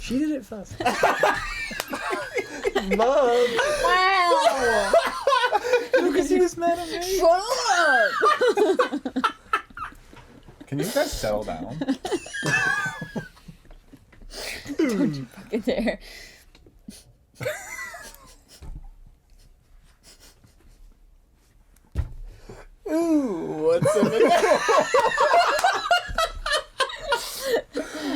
She did it first. Mom. Wow. Because he was mad at me. Shut up. Can you guys settle down? Don't you fucking dare. Ooh, what's in it?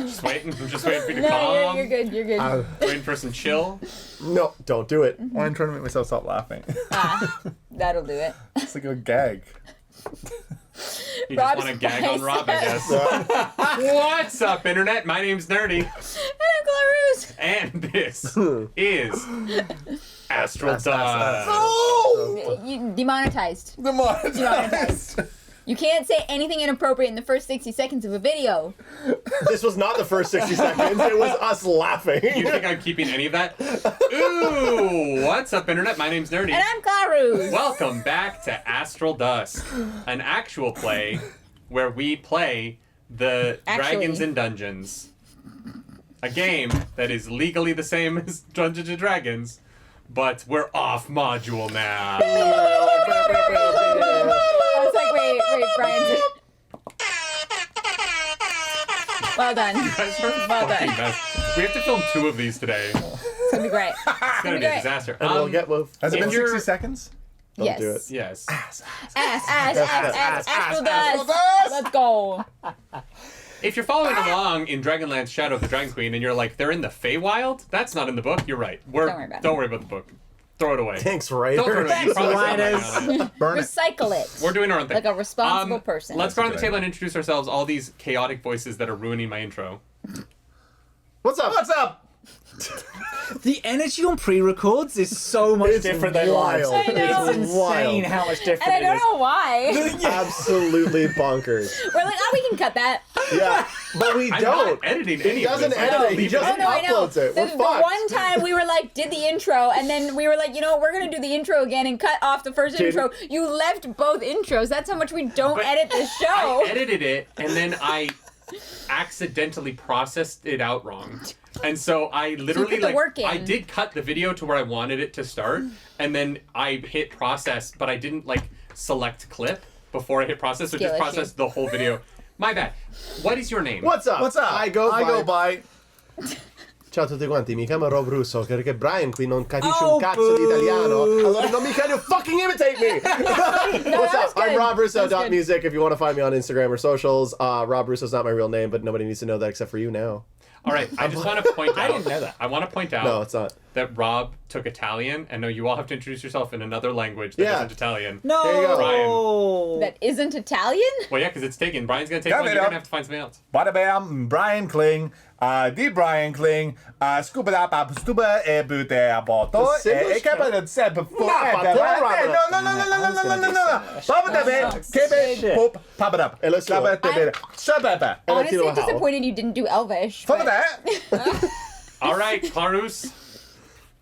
Just waiting. I'm just waiting for you to No, calm. you're good. You're good. Waiting for some chill. No, don't do it. Well, I'm trying to make myself stop laughing. That'll do it. It's like a gag. You just Rob's want to gag on Rob, I guess. Yeah. What's up, Internet? My name's Nerdy. And I'm Clarus. And this is Astral Dust. Oh! You demonetized. Demonetized. You can't say anything inappropriate in the first 60 seconds of a video. This was not the first 60 seconds. It was us laughing. You think I'm keeping any of that? Ooh, what's up, Internet? My name's Nerdy. And I'm Clarus. Welcome back to Astral Dusk, an actual play where we play the Dragons and Dungeons. A game that is legally the same as Dungeons and Dragons, but we're off module now. I was like, wait, Brian. Well done. You guys are Well fucking done. best. We have to film 2 of these today. It's gonna be great. It's gonna be a disaster. And we'll get with. Has it If been you're- 60 seconds? Yes. do it. Yes. Astral Dust. Let's go. If you're following along in Dragonlance Shadow of the Dragon Queen and you're like, they're in the Feywild? That's not in the book. You're right. Don't worry about the book. Throw it away. Thanks, Don't throw it Ryder. away. You probably Writers. sound like that. Burn it. Recycle it. We're doing our own thing. Like a responsible person. Let's go That's around a the good table and introduce ourselves, all these chaotic voices that are ruining my intro. What's up? What's up? The energy on pre-records is so much It's different than wild. live. I know. It's insane how much different And I it don't is. know why. Absolutely bonkers. We're like, oh, we can cut that. Yeah, but we I'm don't. not editing He any of doesn't this. edit it. He Leave just Oh, no, I know. uploads it. The, We're the fucked. one time we were like, did the intro, and then we were like, you know what, we're going to do the intro again and cut off the first Dude. intro. You left both intros. That's how much we don't But edit this show. I edited it, and then I accidentally processed it out wrong. And so I literally, put the work in. I did cut the video to where I wanted it to start, and then I hit process, but I didn't, select clip before I hit process, so Skill just issue. processed the whole video. My bad. What is your name? What's up? What's up? I go by. by. Ciao a tutti quanti, mi chiamo Rob Russo, perché Brian qui non capisce Oh, un cazzo di boo. italiano, allora non mi can you fucking imitate me! What's that up? was good. I'm Rob Russo, That was good. .music, if you want to find me on Instagram or socials. Rob Russo's not my real name, but nobody needs to know that except for you now. All right, I just want to point out. I didn't know that. I want to point out No, it's not. that Rob took Italian, and no, you all have to introduce yourself in another language that Yeah. isn't Italian. No. There you go. Brian. That isn't Italian? Well, yeah, because it's taken. Brian's gonna take Got one. it You're up. gonna have to find something else. Bada bam, Brian Kling, di Brian Kling, scuba da pa stuba e bute a boto, e capa da se before. No. Papa da be, kepe, pop, papa da. Hey, let's go. Shababa. Honestly know how. disappointed you didn't do Elvish. Fuck but that. All right, Clarus.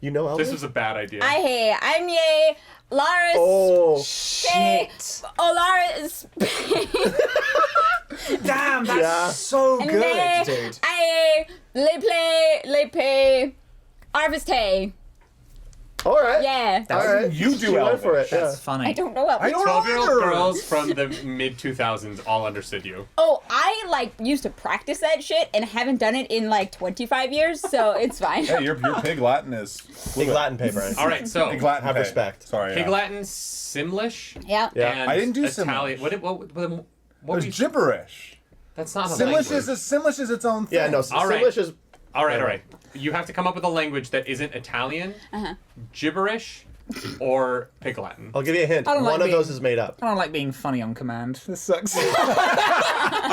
You know Elvis? This was a bad idea. I'm Ye, Laris, Oh, shit. Olaris, Damn, that's Yeah. so good, dude. I le play, Arviste. alright. Yeah. Alright. You do She went for it, That's yeah. funny. I don't know Elvis. I don't 12-year-old either. girls from the mid-2000s all understood you. Oh, I used to practice that shit and haven't done it in 25 years, so it's fine. Hey, your pig Latin is Big Latin paper. All right, so pig Latin. Have pig. respect. Sorry. Pig yeah. Latin, Simlish, Yeah. Yeah. and I didn't do Italian. Simlish. What It's gibberish. That's not a Simlish language. Simlish is its own thing. Yeah, no, All right. Simlish is... All right. You have to come up with a language that isn't Italian, gibberish, or Pig Latin. I'll give you a hint. don't One like of those being- is made up. I don't like being funny on command. This sucks. All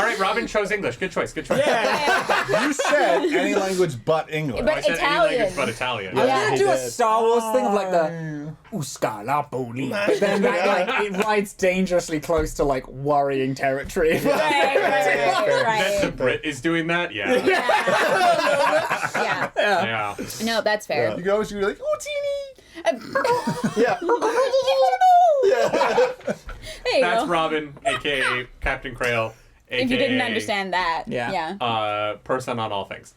right, Robin chose English. Good choice. Good choice. You said any language but English. But I said Italian. any language but Italian. Yeah. Yeah. I'm gonna he do a did. Star Wars thing of the Uscalapoli, but then it rides dangerously close to worrying territory. Right. That the Brit is doing that? Yeah. Yeah. Yeah. No, that's fair. You go, she'd be like, "Oh, teeny." Yeah. Yeah. There you That's go. Robin, aka Captain Krail, If you didn't understand that. Yeah. Person on all things.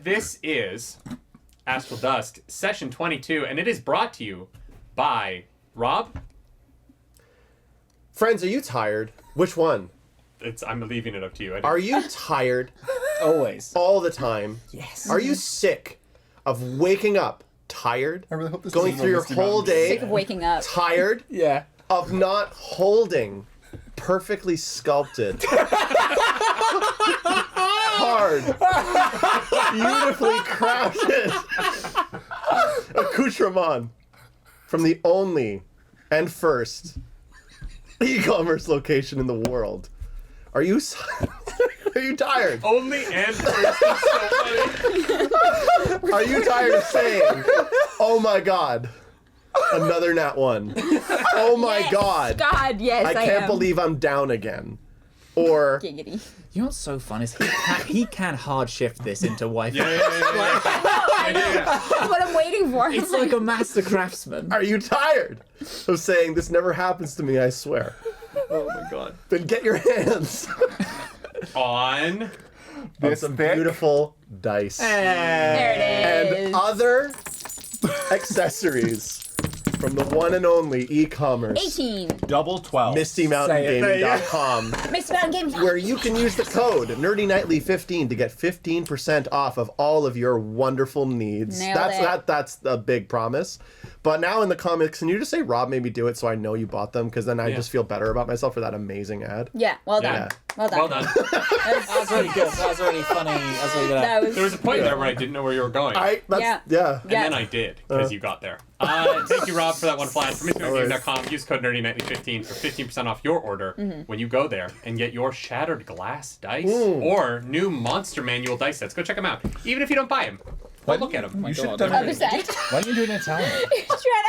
This is Astral Dusk, session 22, and it is brought to you by Rob. Friends, are you tired? Which one? I'm leaving it up to you. Are you tired Always. all the time? Yes. Are you sick of waking up tired? I really hope this Going isn't through your Misty whole Mountain. day Sick of waking up. tired Yeah. of not holding perfectly sculpted, hard, beautifully crafted accoutrement from the only and first e-commerce location in the world. Are you tired? Only and first is so funny. Are you tired of saying, "Oh my God, another nat one"? Oh my Yes, God, God, yes, I I can't am. believe I'm down again. Or Giggity. You know what's so fun is he can hard shift this into Wi-Fi. Yeah. That's what I'm waiting for. It's like a master craftsman. are you tired of saying this never happens to me, I swear? Oh my god. Then get your hands On. on This some thick. beautiful dice There it is. and other accessories from the one and only e-commerce 18. Double 12. MistyMountainGaming.com, Mr. Mountain Games. where you can use the code NerdyNightly15 to get 15% off of all of your wonderful needs. Nailed it. That's a big promise. But now in the comments, can you just say, Rob made me do it so I know you bought them? Because then I just feel better about myself for that amazing ad. Yeah, well done. Yeah. Well done. Well done. That was really good. That was really funny. That was really good. That was, There was a point there where I didn't know where you were going. Yeah. And Yeah. then I did, because you got there. Thank you, Rob, for that wonderful ad. From MrMoonGame.com, use code NerdyNightly15 for 15% off your order when you go there and get your Shattered Glass dice or new Monster Manual dice sets. Go check them out. Even if you don't buy them, go look at them. You should have God. done other it. side. Why didn't you do it in Italian?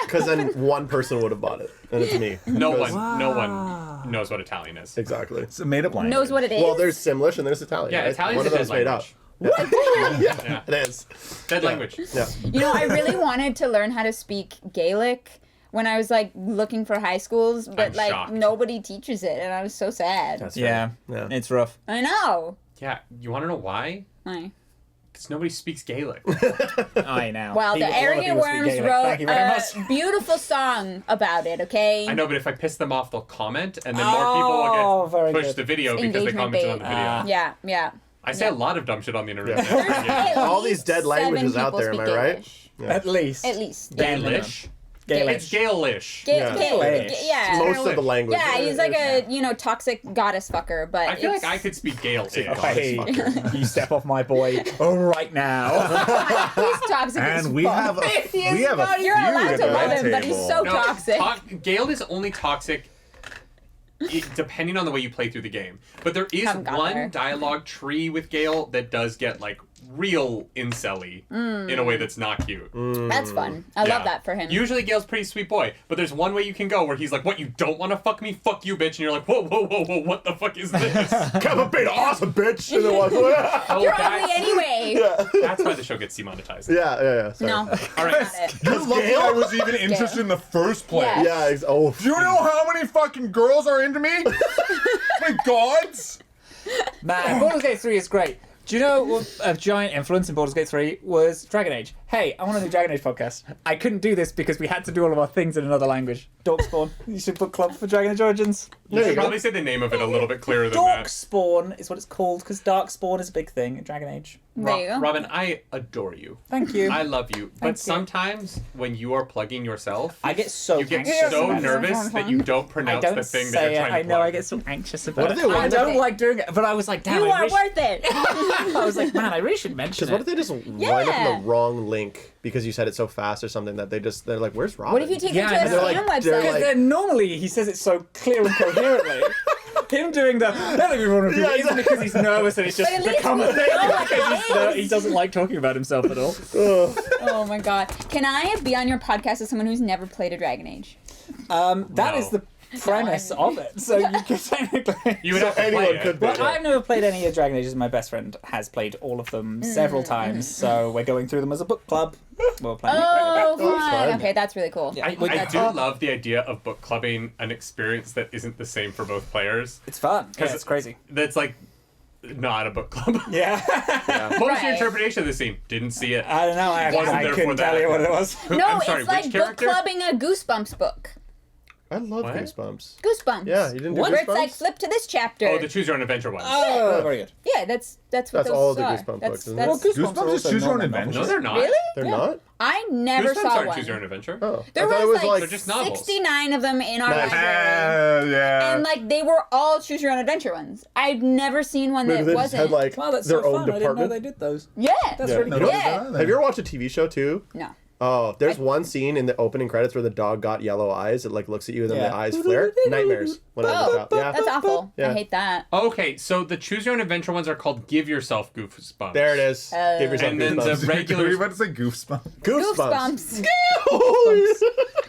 Because then one person would have bought it, and it's me. No Because- one knows what Italian is. Exactly. It's a made-up language. Knows what it is. Well, there's Simlish and there's Italian. Yeah, right? Italian's One a of dead them's made up. language. Yeah, it is. Dead language. Yeah. You know, I really wanted to learn how to speak Gaelic when I was like looking for high schools, but I'm like shocked. nobody teaches it, and I was so sad. That's Yeah. Yeah. It's rough. I know. Yeah, you want to know why? Why? Because nobody speaks Gaelic. I know. Well, the A lot of Arrogant people speak Worms Gaelic. wrote Thank you very a much. beautiful song about it, okay? I know, but if I piss them off, they'll comment, and then more people Oh, will very get pushed good. the video because they Engagement commented on the bait. video. Yeah, yeah. I say a lot of dumb shit on the internet. At All least these dead 7 languages out people there, am speak I right? Gaelish. At least. At least. Bare Gaelish? Gaelic. It's Gaelish. Yeah. Gaelish. Yeah. Most of the language. Yeah, he's like a, toxic goddess fucker, but I feel it's... like I could speak Gaelish. Hey, you step off my boy right now. He's toxic as And we fuck. have a You're allowed feud to at love that him, but he's table. so No, toxic. Gale is only toxic depending on the way you play through the game. But there is Haven't got one there. dialogue tree with Gale that does get like real incel-y in a way that's not cute. That's fun. I Yeah. love that for him. Usually Gale's a pretty sweet boy, but there's one way you can go where he's like, "What, you don't want to fuck me? Fuck you, bitch!" And you're like, "Whoa, whoa, whoa, whoa! What the fuck is this?" Kevin Beta, awesome, bitch. And they're like, Oh, You're that's, ugly anyway. that's why the show gets demonetized. yeah. Sorry. No. All right. Got it. You're lucky I was even interested in the first place. Yeah. Yeah. Oh. Do you know how many fucking girls are into me? My gods! Man, Baldur's Gate 3 is great. Do you know what a giant influence in Baldur's Gate 3 was Dragon Age? Hey, I want to do Dragon Age podcast. I couldn't do this because we had to do all of our things in another language. Dorkspawn. You should book club for Dragon Age Origins. You should probably say the name of it a little bit clearer than that. Dorkspawn is what it's called because Darkspawn is a big thing in Dragon Age. There you go. Robin, I adore you. Thank you. I love you. But you. sometimes when you are plugging yourself, I get so you get anxious so about it. nervous that you don't I pronounce don't the thing that say you're it. trying to I know. plug. I get so anxious about What it. if they I wind don't up- like doing it, but I was like, damn, You I are wish... worth it. I was like, man, I really should mention Because it. what if they just wind up in the wrong link because you said it so fast or something that they're like, where's Robin? What if you take Yeah, him to and a they're scam like- website? they're Because like- then normally he says it so clear and coherently. Him doing the let me run Yeah, isn't because he's nervous and it's just But at least become a we thing. know what Because it he is. doesn't like talking about himself at all. Oh my god. Can I be on your podcast as someone who's never played a Dragon Age? That is No. the premise of it. So you could technically. You would have to anyone play could it. be. Well, I've never played any of Dragon Age, and my best friend has played all of them several times. So we're going through them as a book club. We'll play. Oh, Oh, fun. fun. Okay, that's really cool. Yeah. I do love the idea of book clubbing an experience that isn't the same for both players. It's fun. Yeah, it's crazy. That's like not a book club. Yeah. What was your Right. interpretation of the scene? Didn't see it. I don't know. Wasn't I there couldn't for tell that. you what it was. No, I'm sorry, it's like which book character? clubbing a Goosebumps book. I love What? Goosebumps. Goosebumps. Yeah, you didn't do What? Where it's like Goosebumps? flip to this chapter. Oh, the choose your own adventure ones. Oh, very good. Yeah, that's what That's those all the are. Goosebumps That's, books, isn't that's, it? Goosebumps Goosebumps is choose your own adventure. No, they're not. Really? They're Yeah. not? I never Goosebumps saw aren't one. choose your own adventure. Oh. There I thought was it was like, like They're just novels. 69 of them in our Nice. library. Yeah. And like they were all choose your own adventure ones. I've never seen one Maybe that they just wasn't. had like Wow, that's their so own fun. I didn't know department. they did those. Yeah. That's Yeah. really You cool. know- Yeah. Have you ever watched a TV show too? No. Oh, there's one scene in the opening credits where the dog got yellow eyes. It like looks at you and then Yeah. the eyes flare. Nightmares. When I was Oh, out. Yeah. that's awful. Yeah. I hate that. Okay, so the choose your own adventure ones are called Give Yourself Goosebumps. There it is. Give yourself And then the goosebumps. Were regular. you about to say goosebumps? Goosebumps.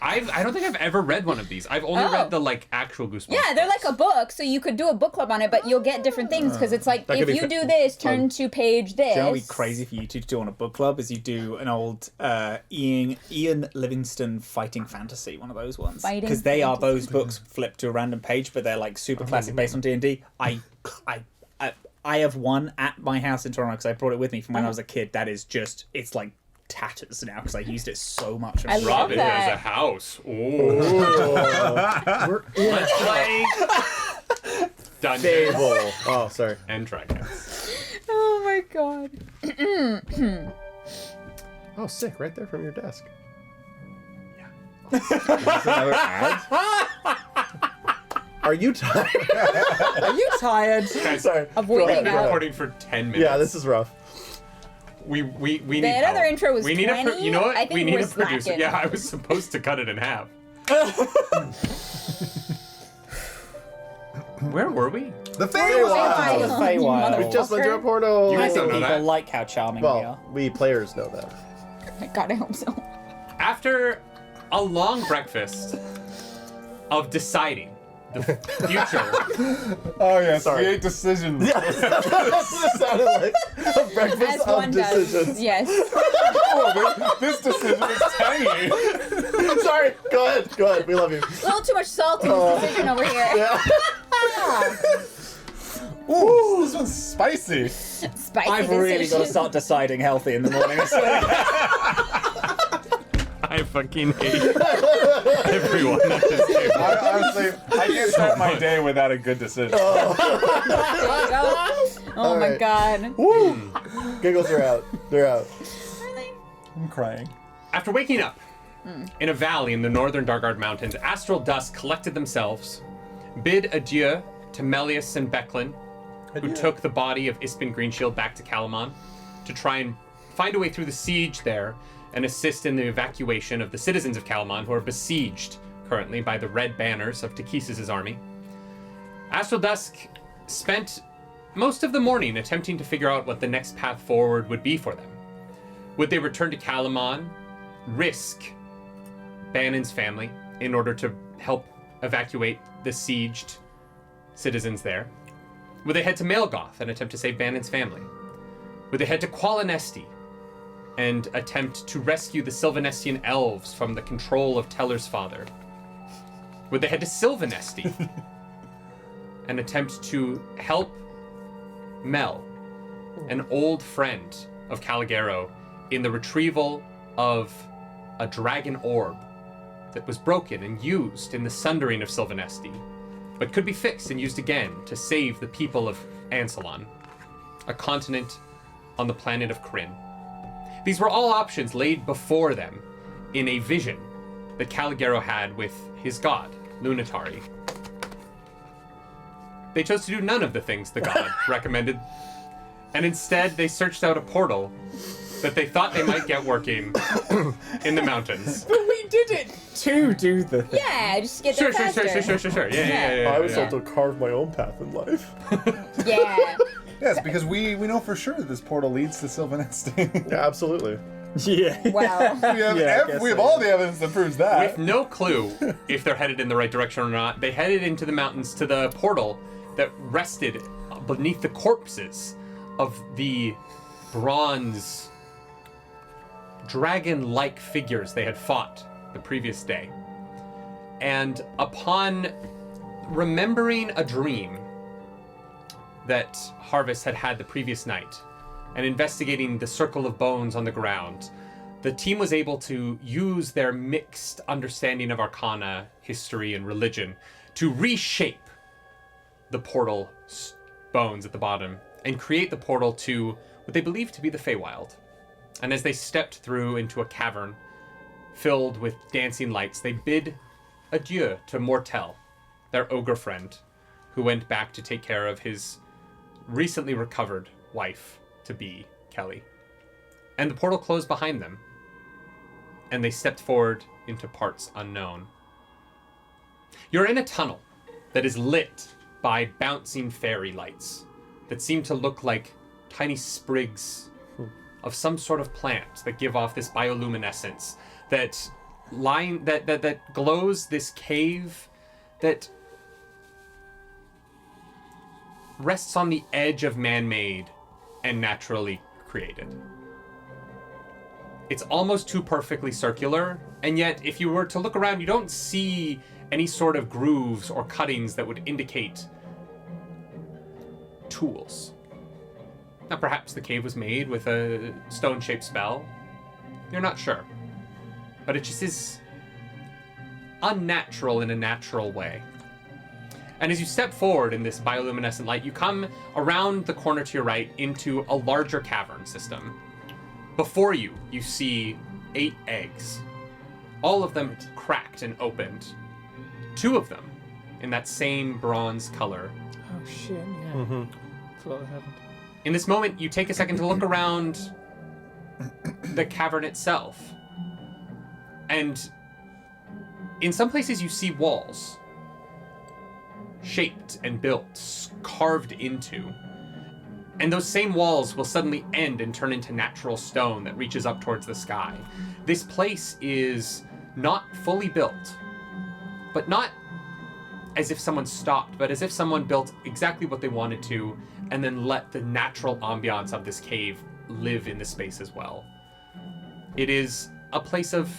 I don't think I've ever read one of these. I've only Oh. read the like actual Goosebumps. Yeah, they're like books. a book, so you could do a book club on it, but you'll get different things because it's like That if could be you fa- do this, turn to page this. Do you know what would be crazy for you two to do on a book club is you do an old Ian Livingston fighting fantasy, one of those ones. Fighting Because they are fantasy. those books flipped to a random page, but they're like super classic based on D&D. I have one at my house in Toronto because I brought it with me from when I was a kid. That is just, it's like tatters now because I used it so much. I love Robin that. has a house. Ooh. Let's play Dungeons Fable. Oh, sorry. and Dragons. Oh my god. Oh, sick. Right there from your desk. Another ad? Are you tired? Are you tired? Guys, Sorry. Of we've working been out. recording for 10 minutes. Yeah, this is rough. We need That help. other intro was we need 20? you know what? I think we need we're a producer. slacking. Yeah, I was supposed to cut it in half. Where were we? The Feywild. The Feywild. We just went to a portal. You I guys think don't know people that. like how charming we Well, are. we players know that. God, I hope so. After a long breakfast of deciding the future, Oh yeah, Sorry. create decisions. That's what it sounded like. A breakfast As of one does. decisions. Yes. Oh, this decision is tangy. I'm sorry. Go ahead. Go ahead. We love you. A little too much salt in this decision over here. Yeah. Ooh, this one's spicy. Spicy I've really got to decision. start deciding healthy in the morning. I fucking hate everyone at this table. Honestly, I can't start my day without a good decision. There you go. Oh my right. god. Woo! Giggles are out. They're out. I'm crying. After waking up in a valley in the northern Dargard Mountains, Astral Dusk collected themselves, bid adieu to Melius and Becklin, who took the body of Ispin Greenshield back to Calamon to try and find a way through the siege there and assist in the evacuation of the citizens of Calamon, who are besieged currently by the red banners of Takhisis' army. Astral Dusk spent most of the morning attempting to figure out what the next path forward would be for them. Would they return to Calamon, risk Bannon's family in order to help evacuate the sieged citizens there? Would they head to Malgoth and attempt to save Bannon's family? Would they head to Qualinesti and attempt to rescue the Sylvanestian elves from the control of Teller's father? Would they head to Sylvanesti and attempt to help Mel, an old friend of Caligero, in the retrieval of a dragon orb that was broken and used in the sundering of Sylvanesti, but could be fixed and used again to save the people of Ansalon, a continent on the planet of Kryn? These were all options laid before them in a vision that Caligero had with his god, Lunatari. They chose to do none of the things the god recommended, and instead they searched out a portal that they thought they might get working in the mountains. But we did it to do the thing. Yeah, just get there faster. Yeah. I was Yeah. told to carve my own path in life. Yeah. Yes, because we know for sure that this portal leads to Sylvanesti. Yeah, absolutely. Yeah. Wow. We have all the evidence that proves that. With no clue if they're headed in the right direction or not, they headed into the mountains to the portal that rested beneath the corpses of the bronze dragon-like figures they had fought the previous day. And upon remembering a dream that Harvest had had the previous night and investigating the circle of bones on the ground, the team was able to use their mixed understanding of arcana, history, and religion to reshape the portal bones at the bottom and create the portal to what they believe to be the Feywild. And as they stepped through into a cavern filled with dancing lights, they bid adieu to Mortel, their ogre friend, who went back to take care of his recently recovered wife-to-be, Kelly. And the portal closed behind them, and they stepped forward into parts unknown. You're in a tunnel that is lit by bouncing fairy lights that seem to look like tiny sprigs of some sort of plant that give off this bioluminescence that glows this cave that rests on the edge of man-made and naturally created. It's almost too perfectly circular, and yet if you were to look around, you don't see any sort of grooves or cuttings that would indicate tools. Now, perhaps the cave was made with a stone-shaped spell. You're not sure. But it just is unnatural in a natural way. And as you step forward in this bioluminescent light, you come around the corner to your right into a larger cavern system. Before you, you see 8 eggs. All of them cracked and opened. 2 of them in that same bronze color. Oh shit, yeah. That's what happened. In this moment, you take a second to look around the cavern itself. And in some places you see walls shaped and built, carved into. And those same walls will suddenly end and turn into natural stone that reaches up towards the sky. This place is not fully built, but not as if someone stopped, but as if someone built exactly what they wanted to and then let the natural ambiance of this cave live in the space as well. It is a place of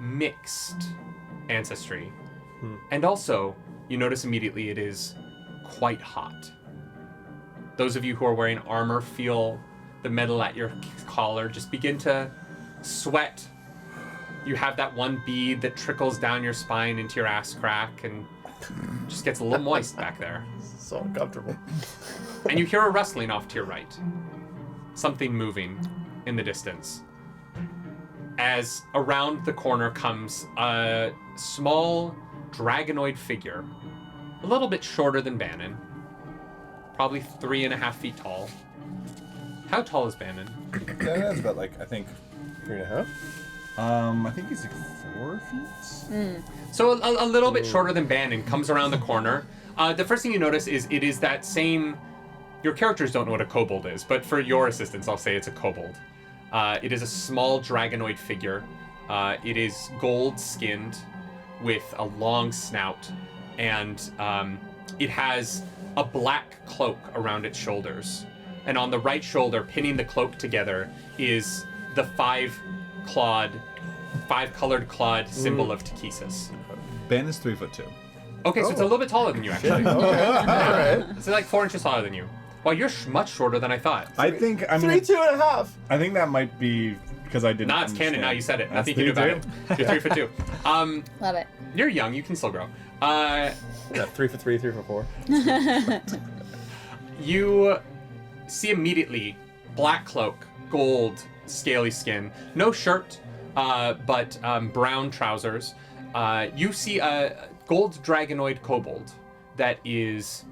mixed ancestry. And also, you notice immediately it is quite hot. Those of you who are wearing armor feel the metal at your collar just begin to sweat. You have that one bead that trickles down your spine into your ass crack and just gets a little moist back there. So uncomfortable. And you hear a rustling off to your right. Something moving in the distance. As around the corner comes a small dragonoid figure, a little bit shorter than Bannon, probably 3.5 feet tall. How tall is Bannon? That's about I think 3.5. I think he's 4 feet. So a little bit shorter than Bannon comes around the corner. The first thing you notice is it is that same. Your characters don't know what a kobold is, but for your assistance, I'll say it's a kobold. It is a small dragonoid figure. It is gold-skinned with a long snout, and it has a black cloak around its shoulders. And on the right shoulder, pinning the cloak together, is the 5-colored clawed symbol of Takesis. Ben is 3'2". Okay, so it's a little bit taller than you, actually. Alright. It's like 4 inches taller than you. Well, you're much shorter than I thought. I think 2.5. I think that might be because I didn't. Nah, it's canon understand. now. You said it. That's Nothing you can do about 3'2". it. You're 3'2". Love it. You're young. You can still grow. Yeah, 3 for 3, 3 for 4. You see immediately black cloak, gold, scaly skin, no shirt, but brown trousers. You see a gold dragonoid kobold that is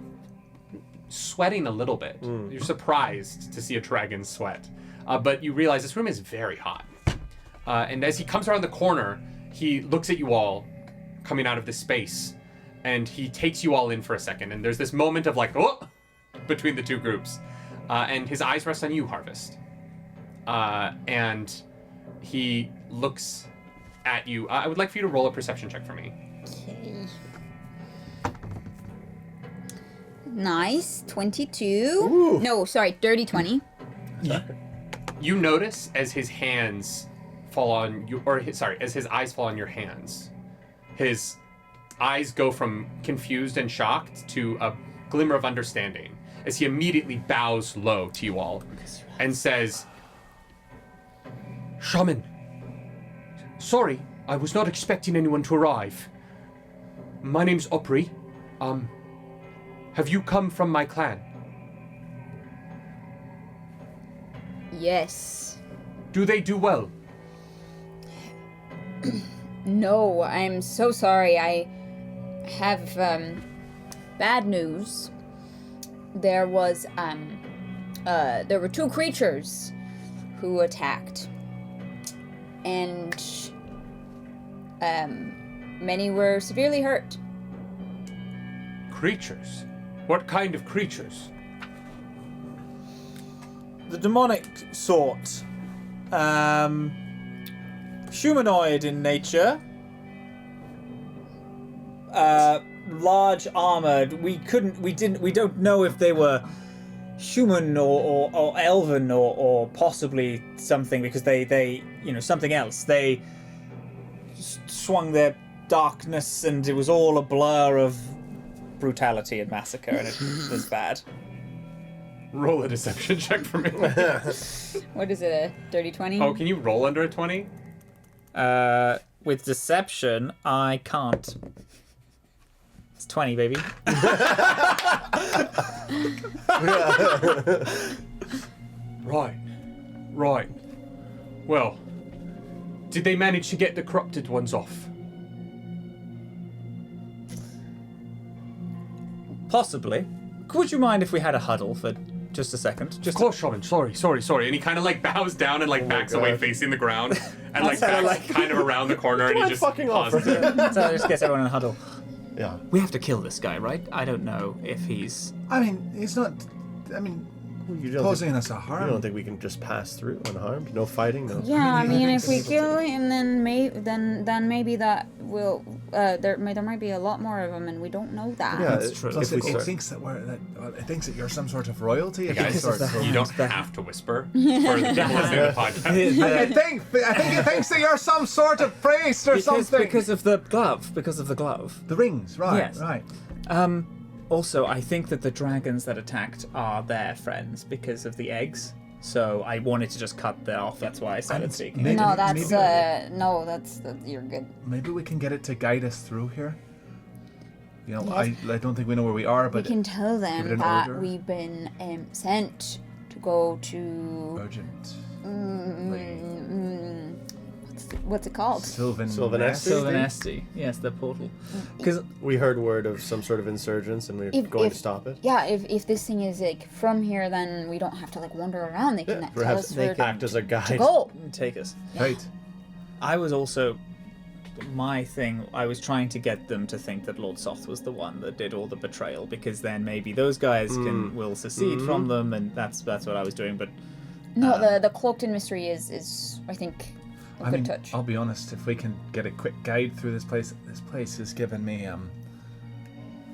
sweating a little bit. You're surprised to see a dragon sweat, but you realize this room is very hot. And as he comes around the corner, he looks at you all coming out of this space, and he takes you all in for a second. And there's this moment of oh, between the two groups, and his eyes rest on you, Harvest. And he looks at you. I would like for you to roll a perception check for me. Okay. Nice. 22. Ooh. No, sorry, dirty 20. You notice as his hands fall on you, as his eyes fall on your hands, his eyes go from confused and shocked to a glimmer of understanding as he immediately bows low to you all and says, "Shaman, sorry, I was not expecting anyone to arrive. My name's Opry. Have you come from my clan? Yes. Do they do well?" No, I'm so sorry. I have bad news. There were 2 creatures who attacked, and many were severely hurt. Creatures? What kind of creatures? The demonic sort. Humanoid in nature. Large armored. We don't know if they were human or elven or possibly something, because they something else. They swung their darkness and it was all a blur of brutality and massacre, and it was bad. Roll a deception check for me. What is it, a dirty 20? Oh, can you roll under a 20? With deception, I can't. It's 20, baby. Right. Well, did they manage to get the corrupted ones off? Possibly. Would you mind if we had a huddle for just a second? Of course, Shaman. Sorry. And he kind of like bows down and like backs away facing the ground and like backs kind of around the corner and he just fucking pauses offer. it. So just gets everyone in a huddle. Yeah. We have to kill this guy, right? I don't know if he's... I mean, he's not. I mean, You don't posing think, us a you harm. don't think we can just pass through unharmed? No fighting, no. Yeah, I mean, if we kill him, then maybe that will. There might be a lot more of them, and we don't know that. Yeah, That's true. Plus, If it we start- thinks that it thinks that you're some sort of royalty. Guys, of the you don't have to whisper for the people listening to the podcast. I think it thinks that you're some sort of priest or something. Because of the glove. Because of the glove. The rings, right? Yes. Right. Also, I think that the dragons that attacked are their friends because of the eggs. So I wanted to just cut that off. That's why I started speaking. maybe- No, that's maybe- you're good. Maybe we can get it to guide us through here. You know, Yes. I don't think we know where we are, We but can tell give it them an that order. we've been sent to go to urgent. what's it called? Sylvan. Sylvanesti? Sylvanesti. Yes, the portal. Because We heard word of some sort of insurgents and we're going to stop it. Yeah, if this thing is like from here, then we don't have to like wander around. They can tell Perhaps us they where can act as a to guide. go. take us. Right. I was also... My thing, I was trying to get them to think that Lord Soth was the one that did all the betrayal, because then maybe those guys will secede from them, and that's what I was doing. But No, the cloaked in mystery is I think a I good mean, touch. I'll be honest. If we can get a quick guide through this place has given me an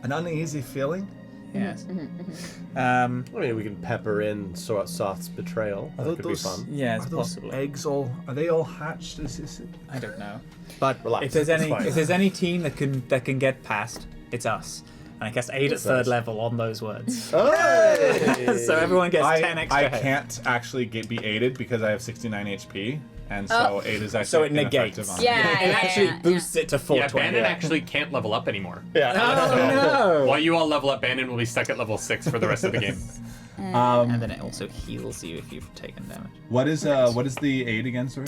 uneasy feeling. yes, I mean, we can pepper in Soth's betrayal. That could be those- fun. yes, Are those possibly. eggs are they all hatched? Is it? I don't know. But Relax, if there's it's any fine. team that can get past, it's us. And I guess 8 at third us. level on those words. Hey! So everyone gets 10 extra. I hit. can't actually be aided because I have 69 HP, and so 8 is actually So it negates. ineffective on Yeah, It yeah, actually yeah. boosts it to Yeah, 420. Bannon actually can't level up anymore. Yeah. Oh no! While you all level up, Bannon will be stuck at level 6 for the rest of the game. And then it also heals you if you've taken damage. What is the aid again? Sorry.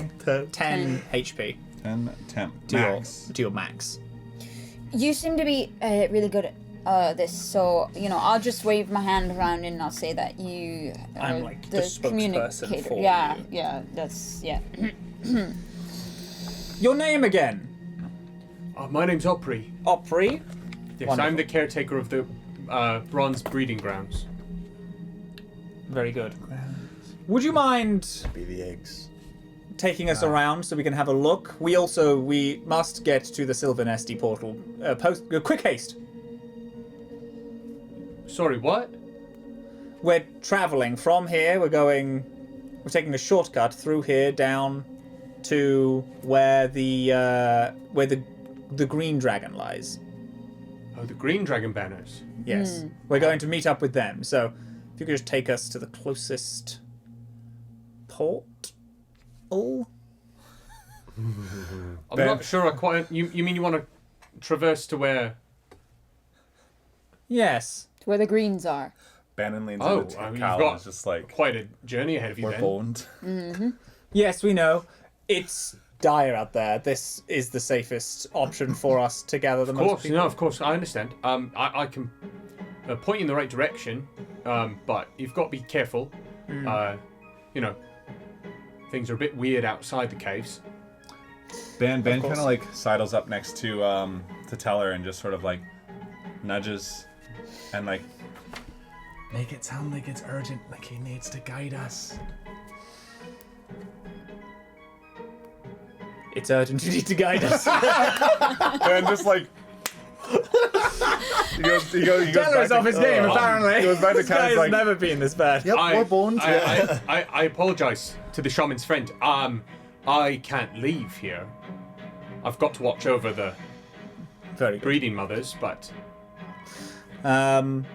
10 HP 10 temp to max. your max. You seem to be really good at this, so I'll just wave my hand around and I'll say that you are I'm like the spokesperson communicator. for yeah, you. yeah, that's yeah. Your name again? My name's Opry. Opry? Yes, Wonderful. I'm the caretaker of the bronze breeding grounds. Very good. Would you mind... Be the eggs. taking us around so we can have a look. We must get to the Sylvan Esty portal. Quick haste. Sorry, what? We're traveling from here. We're taking a shortcut through here down to where the green dragon lies. Oh, the green dragon banners. Yes. We're going to meet up with them. So if you could just take us to the closest port. Oh. I'm not sure I quite... You mean you want to traverse to where... Yes. To where the greens are. Bannon leans Oh, into I mean, Cal you've got and is just like, quite a journey ahead of you we're then. boned. Yes, we know. It's dire out there. This is the safest option for us to gather the most people. Of course, I understand. I can point you in the right direction, but you've got to be careful. Things are a bit weird outside the caves. Ben kind of like sidles up next to Teller and just sort of like nudges and like make it sound like it's urgent, like he needs to guide us. It's urgent. You need to guide us. And just like he goes Teller is off his game, apparently. He goes back to This guy Cal's has like, never been this bad. Yep, we're boned. I apologize to the shaman's friend. I can't leave here. I've got to watch over the Very good. breeding mothers, but Um,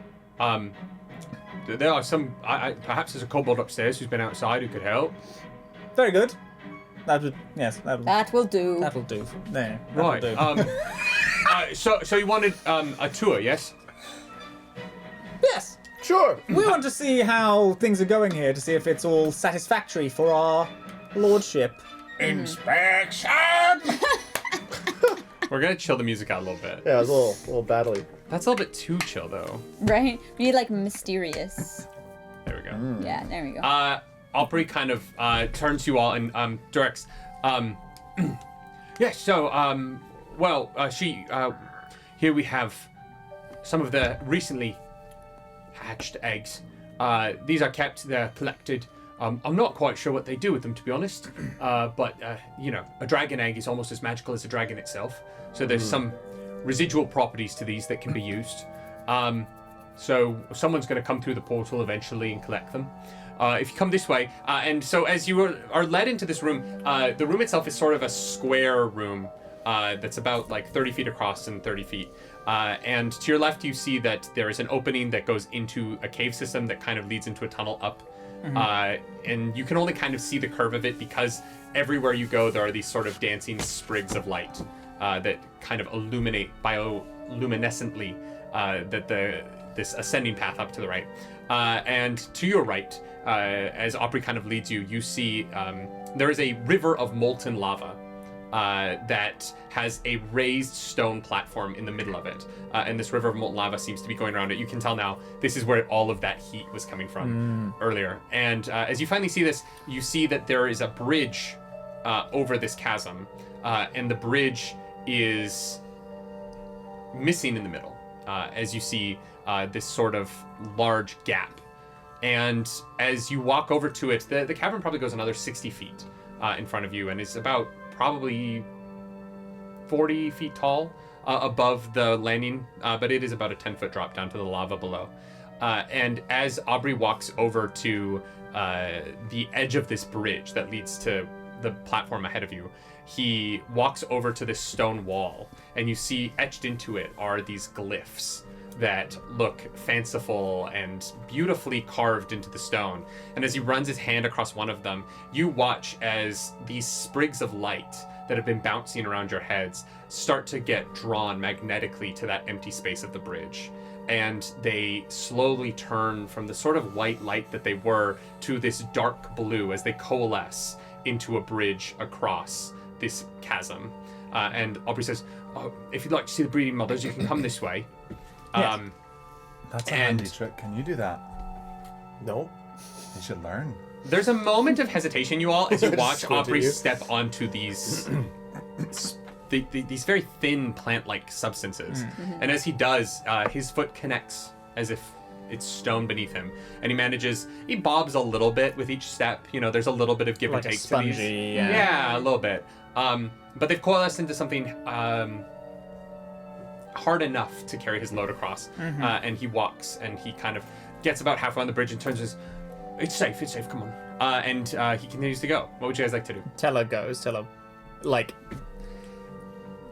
there are some. Perhaps there's a kobold upstairs who's been outside who could help. very good. That would, yes, that'll do. that'll do. There, that'll Right. do. So you wanted a tour, yes? Yes. Sure. We want to see how things are going here, to see if it's all satisfactory for our lordship. inspection. We're gonna chill the music out a little bit. Yeah, it was a little battly. That's a little bit too chill, though. Right? We need like mysterious. There we go. Yeah, there we go. Opry kind of turns to you all and directs. Yes. So, here we have some of the recently hatched eggs. These are kept. They're collected. I'm not quite sure what they do with them, to be honest. But a dragon egg is almost as magical as a dragon itself. So there's some residual properties to these that can be used. So someone's going to come through the portal eventually and collect them. If you come this way, and so as you are led into this room, the room itself is sort of a square room that's about like 30 feet across and 30 feet. And to your left, you see that there is an opening that goes into a cave system that kind of leads into a tunnel up. And you can only kind of see the curve of it because everywhere you go, there are these sort of dancing sprigs of light that kind of illuminate bioluminescently this ascending path up to the right. And to your right, as Opry kind of leads you, you see there is a river of molten lava that has a raised stone platform in the middle of it. And this river of molten lava seems to be going around it. You can tell now this is where all of that heat was coming from earlier. And as you finally see this, you see that there is a bridge over this chasm. And the bridge is missing in the middle, as you see this sort of large gap. And as you walk over to it, the cavern probably goes another 60 feet in front of you and is about probably 40 feet tall above the landing, but it is about a 10-foot drop down to the lava below. And as Aubrey walks over to the edge of this bridge that leads to the platform ahead of you, he walks over to this stone wall, and you see etched into it are these glyphs that look fanciful and beautifully carved into the stone. And as he runs his hand across one of them, you watch as these sprigs of light that have been bouncing around your heads start to get drawn magnetically to that empty space of the bridge. And they slowly turn from the sort of white light that they were to this dark blue as they coalesce into a bridge across this chasm. And Aubrey says, if you'd like to see the breeding mothers, you can come this way. Yes. That's a handy trick. Can you do that? No. You should learn. There's a moment of hesitation, you all, as you watch Squinting Aubrey you. step onto these these very thin plant-like substances. And as he does, his foot connects as if it's stone beneath him, and he bobs a little bit with each step. You know, there's a little bit of give Like and a take to these. spongy, Yeah, a little bit. But they've coalesced into something hard enough to carry his load across. And he walks, and he kind of gets about halfway on the bridge and turns and says, it's safe, come on. And he continues to go. What would you guys like to do? Teller goes. Teller, like,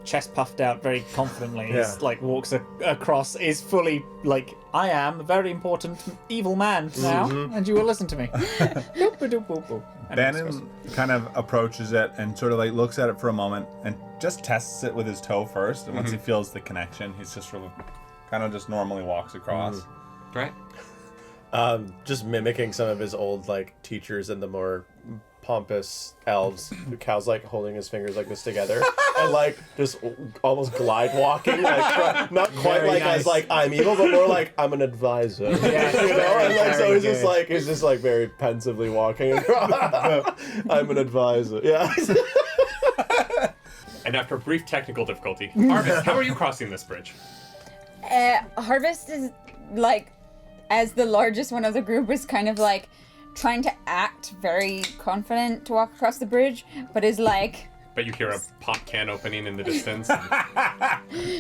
chest puffed out very confidently. He's, like, walks across. Is fully like, I am a very important evil man now, and you will listen to me. Boop, boop, boop, boop. And Bannon kind of approaches it and sort of like looks at it for a moment and just tests it with his toe first. And once he feels the connection, he's just sort of kind of just normally walks across. Right? Just mimicking some of his old like teachers and the more pompous elves. Cal's like holding his fingers like this together and like just almost glide walking, like not quite Very like nice. as like I'm evil, but more like I'm an advisor. Yes, you know, and like so very he's just like very pensively walking across. I'm an advisor. Yeah. And after brief technical difficulty, Harvest, how are you crossing this bridge? Harvest is like, as the largest one of the group, is kind of like trying to act very confident to walk across the bridge, but is like, But you hear a pop can opening in the distance.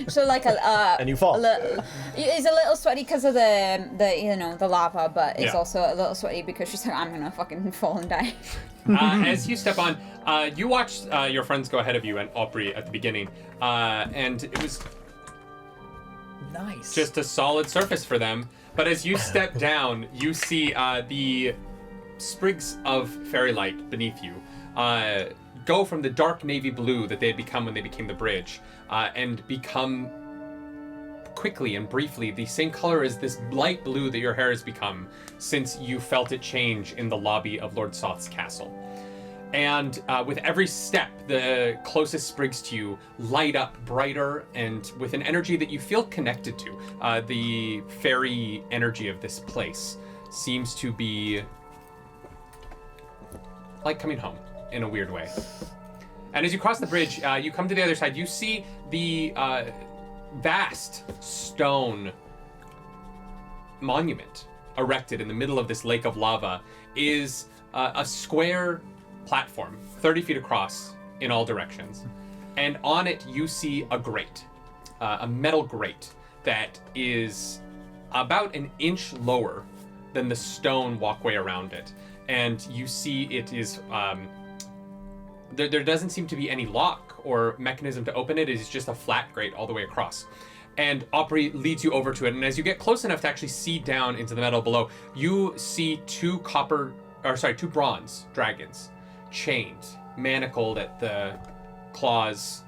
so like And you fall. It's a little sweaty because of the you know, the lava, but it's Yeah. also a little sweaty because she's like, I'm gonna fucking fall and die. As you step on, you watch your friends go ahead of you and Opry at the beginning, and it was nice. just a solid surface for them. But as you step down, you see the sprigs of fairy light beneath you go from the dark navy blue that they had become when they became the bridge, and become quickly and briefly the same color as this light blue that your hair has become since you felt it change in the lobby of Lord Soth's castle. And with every step, the closest sprigs to you light up brighter and with an energy that you feel connected to. The fairy energy of this place seems to be like coming home in a weird way. And as you cross the bridge, you come to the other side. You see the vast stone monument erected in the middle of this lake of lava is a square platform 30 feet across in all directions, and on it you see a grate, a metal grate that is about an inch lower than the stone walkway around it, and you see it is there doesn't seem to be any lock or mechanism to open it. It is just a flat grate all the way across. And Opry leads you over to it, and as you get close enough to actually see down into the metal below, you see two bronze dragons chained, manacled at the claws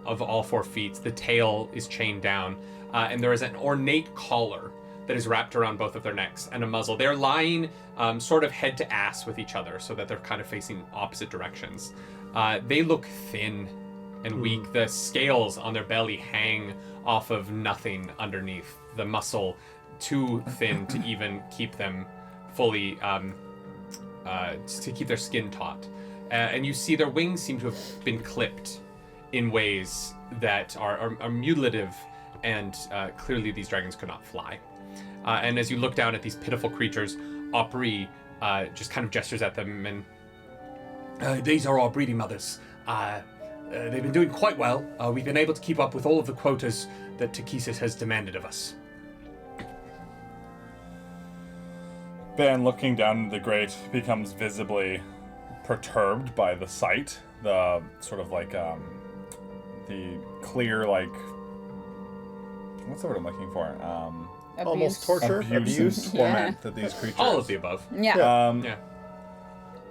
of all 4 feet. The tail is chained down, and there is an ornate collar that is wrapped around both of their necks and a muzzle. They're lying sort of head to ass with each other so that they're kind of facing opposite directions. They look thin and weak. The scales on their belly hang off of nothing underneath. The muscle too thin to even keep them fully, to keep their skin taut. And you see their wings seem to have been clipped in ways that are mutilative, and clearly these dragons could not fly. And as you look down at these pitiful creatures, Opry just kind of gestures at them, and these are our breeding mothers. They've been doing quite well. We've been able to keep up with all of the quotas that Takesis has demanded of us. Ben, looking down into the grate, becomes visibly perturbed by the sight. The sort of like the clear, like, what's the word I'm looking for? Almost Abuse. torture, Abuse and torment that these creatures. All of the above. Yeah. Yeah.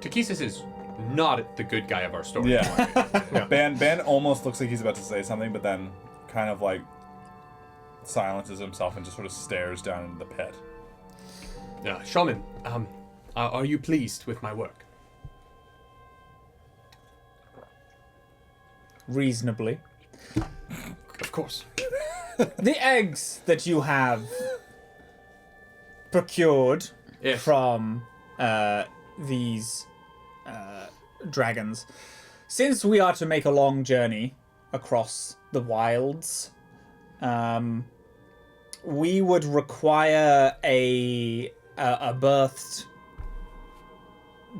Takesis is not the good guy of our story. Yeah. Ben almost looks like he's about to say something, but then kind of like silences himself and just sort of stares down into the pit. Shaman, are you pleased with my work? Reasonably. Of course. The eggs that you have procured Yes. from these dragons, since we are to make a long journey across the wilds, we would require a birthed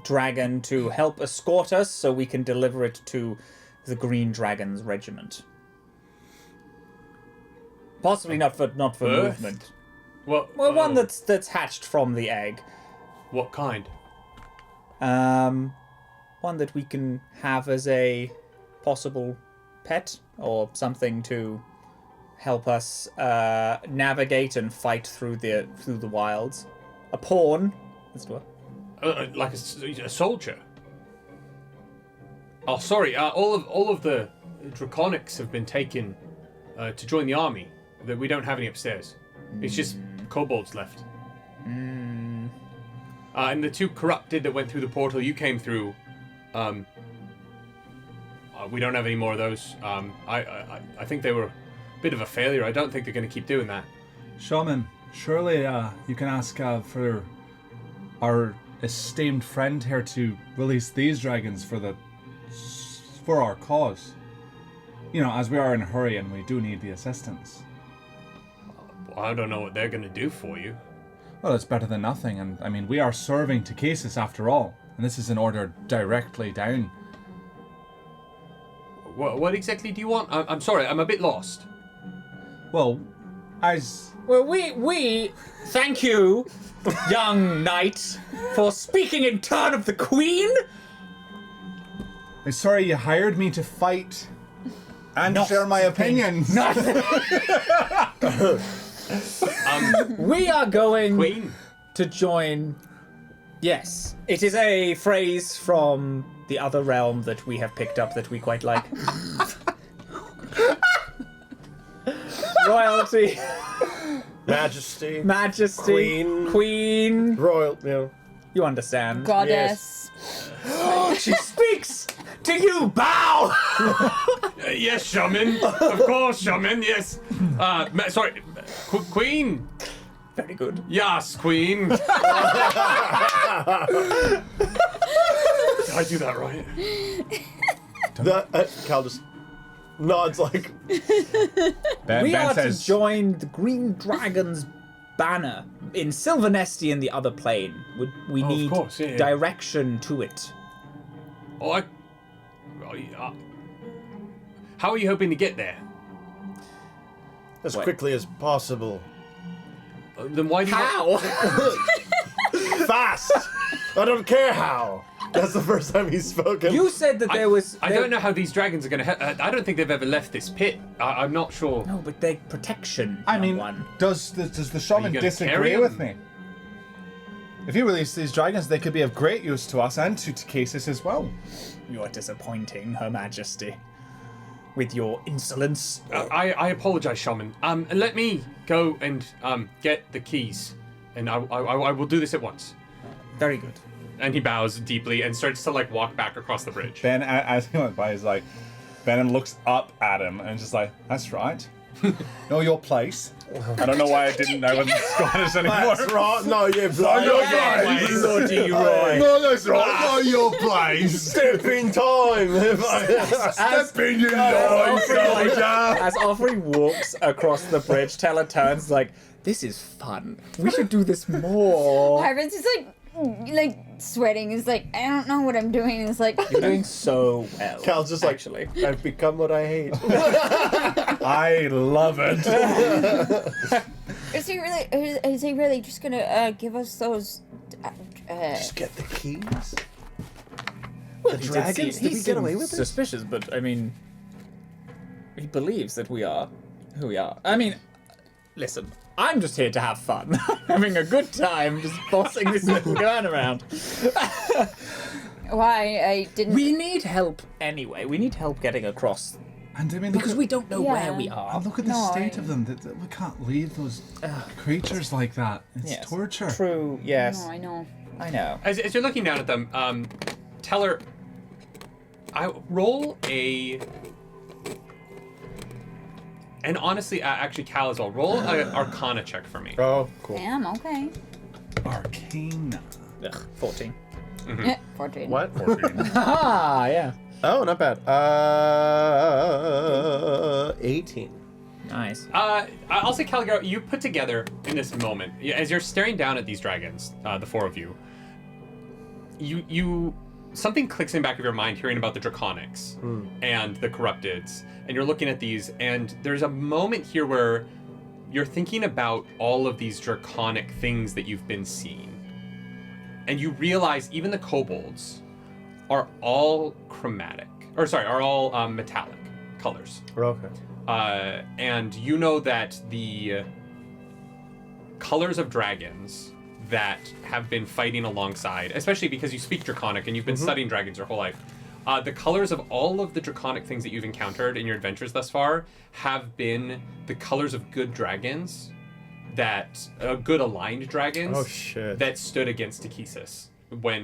dragon to help escort us so we can deliver it to the Green Dragon's regiment. Possibly not for Birthed? movement. What? Well, one that's hatched from the egg. What kind? One that we can have as a possible pet or something to help us navigate and fight through the wilds. A pawn. Let's do it. Like a soldier. Oh, sorry. All of the draconics have been taken to join the army. That we don't have any upstairs. It's just kobolds left. And the two corrupted that went through the portal you came through. We don't have any more of those. I think they were a bit of a failure. I don't think they're going to keep doing that. Shaman, surely you can ask for our esteemed friend here to release these dragons for our cause. You know, as we are in a hurry and we do need the assistance. I don't know what they're going to do for you. Well, it's better than nothing, and I mean, we are serving to Casus after all, and this is an order directly down. What exactly do you want? I'm sorry, I'm a bit lost. Well, as... Well, we thank you, young knight, for speaking in turn of the Queen. I'm sorry you hired me to fight and Not share my opinions. We are going Queen? to join. Yes, it is a phrase from the other realm that we have picked up that we quite like. Royalty, Majesty. majesty, queen. Royal, you know. You understand? Goddess. She speaks to you. Bow. Yes, shaman. Of course, shaman. Yes. Sorry, Queen. Very good. Yes, Queen. Did I do that right? Cal just nods like, Ben, We ben are says, to join the Green Dragon's banner in Sylvanesti in the other plane. We of need course, yeah. direction to it. How are you hoping to get there? as What? quickly as possible. Then why do you? How? Fast! I don't care how. That's the first time he's spoken. You said that there was. I don't know how these dragons are going to. I don't think they've ever left this pit. I'm not sure. No, but they protection. I mean, one. does the shaman gonna disagree carry with them? me? If you release these dragons, they could be of great use to us and to Casus as well. You are disappointing, Her Majesty, with your insolence. I apologize, shaman. Let me go and get the keys, and I will do this at once. Very good. And he bows deeply and starts to like walk back across the bridge. Ben, as he went by, he's like, Ben looks up at him and just like, that's right. Know your place. I don't know why I didn't know in Scottish anymore. That's right. No, you're blind. your Yes, place. Lordy Roy. No, that's right. Know your place. Step in time. Step in your line, soldier. As Opry walks across the bridge, Teller turns like, "This is fun. We should do this more." Harvin's just like sweating. He's like, I don't know what I'm doing. It's like, You're doing so well. Cal's just like, actually. I've become what I hate. I love it. is he really just gonna give us those? Just get the keys. Well, The dragons, did we get away with this? Suspicious, but I mean, he believes that we are who we are. I mean, listen, I'm just here to have fun, having a good time, just bossing this little gun around. Why I didn't? We need help anyway. We need help getting across And I mean, because we don't know Yeah. where we are. look at the No, state I- of them. We can't leave those creatures like that. It's Yes. torture. True. Yes. No, I know. I know. As you're looking down at them, Teller, I roll a. And honestly, actually, Cal as well. Roll an Arcana check for me. Oh, cool. Damn. Okay. Arcana. Ugh, 14. 14. What? 14. Ah, yeah. Oh, not bad. 18. Nice. I'll say, Caligaro, you put together in this moment, as you're staring down at these dragons, the four of you, you something clicks in the back of your mind hearing about the Draconics and the Corrupteds, and you're looking at these, and there's a moment here where you're thinking about all of these draconic things that you've been seeing. And you realize even the kobolds are all are all metallic colors. Okay. And you know that the colors of dragons that have been fighting alongside, especially because you speak Draconic and you've been studying dragons your whole life, the colors of all of the Draconic things that you've encountered in your adventures thus far have been the colors of good dragons, good aligned dragons. Oh shit. That stood against Takesis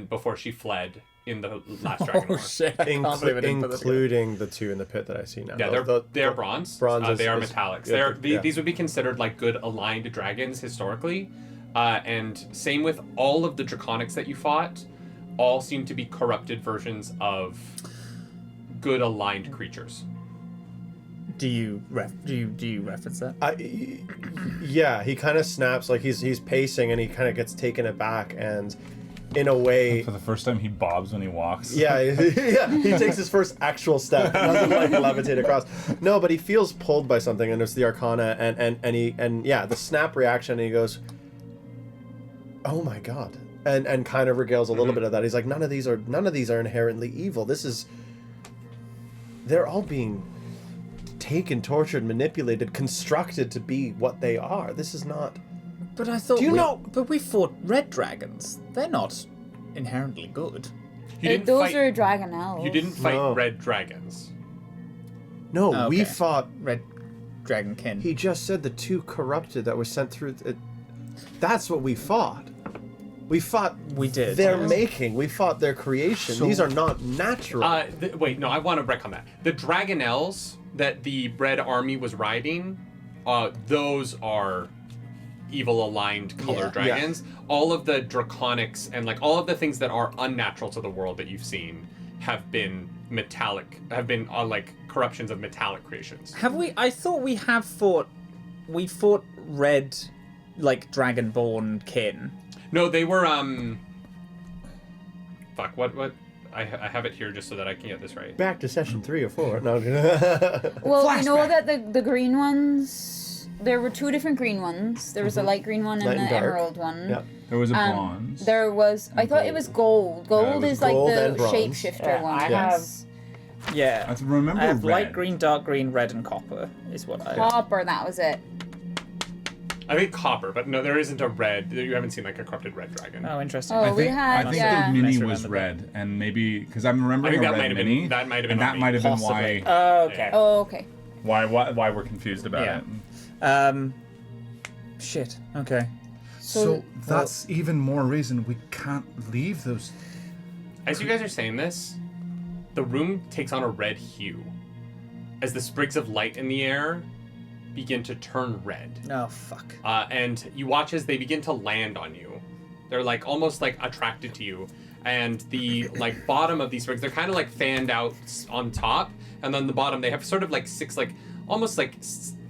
before she fled in the last Dragon War. Shit! I can't believe I didn't put this together. Including the two in the pit that I see now. Yeah, they're bronze. Bronze they are is metallics. good, These would be considered like good aligned dragons historically. And same with all of the Draconics that you fought, all seem to be corrupted versions of good aligned creatures. Do you reference that? Yeah, he kind of snaps, like he's pacing and he kind of gets taken aback, and in a way, For the first time, he bobs when he walks. yeah, he takes his first actual step. He doesn't like levitate across. No, but he feels pulled by something, and it's the Arcana, and the snap reaction. And he goes, "Oh my god!" and kind of regales a little bit of that. He's like, none of these are inherently evil. They're all being taken, tortured, manipulated, constructed to be what they are. This is not. But I thought. Do you know? But we fought red dragons. They're not inherently good. Those are dragon elves. You didn't fight No. red dragons. No, Oh, we okay. fought. Red dragonkin. He just said the two corrupted that were sent through. That's what we fought. We fought. We did. Their yes. making. We fought their creation. So- These are not natural. Wait, no, I want to wreck on that. The Dragonels that the Red Army was riding, those are evil aligned color Yeah. dragons. All of the Draconics and like all of the things that are unnatural to the world that you've seen have been metallic, like corruptions of metallic creations. Have we? I thought we have fought. We fought red, like dragonborn kin. No, they were fuck, what I have it here just so that I can get this right. Back to session 3 or 4. No. Well, we know Flashback. that the green ones. There were two different green ones. There was a light green one Light and and the dark. emerald one. Yeah. There was a bronze. There was. I thought it was gold. Gold was is like gold the and bronze. shapeshifter Yeah, one. I Yes. Yeah. I remember I have red. light green, dark green, red, and copper. Is what I. Copper, that was it. I think copper, but no, there isn't a red. You haven't seen like a corrupted red dragon. Oh, interesting. Oh, I we think, had, I think yeah. the mini Misremembered was that. red, and maybe because I'm remembering I think a that red might have been- mini. that might have been and on that me. might have been Possibly. why Okay. Oh, okay. why we're confused about Yeah. it. Shit. Okay. So that's even more reason we can't leave those. As you guys are saying this, the room takes on a red hue as the sprigs of light in the air begin to turn red. Oh fuck. And you watch as they begin to land on you. They're like almost like attracted to you. And the like bottom of these sprigs, they're kind of like fanned out on top, and then the bottom they have sort of like 6 like almost like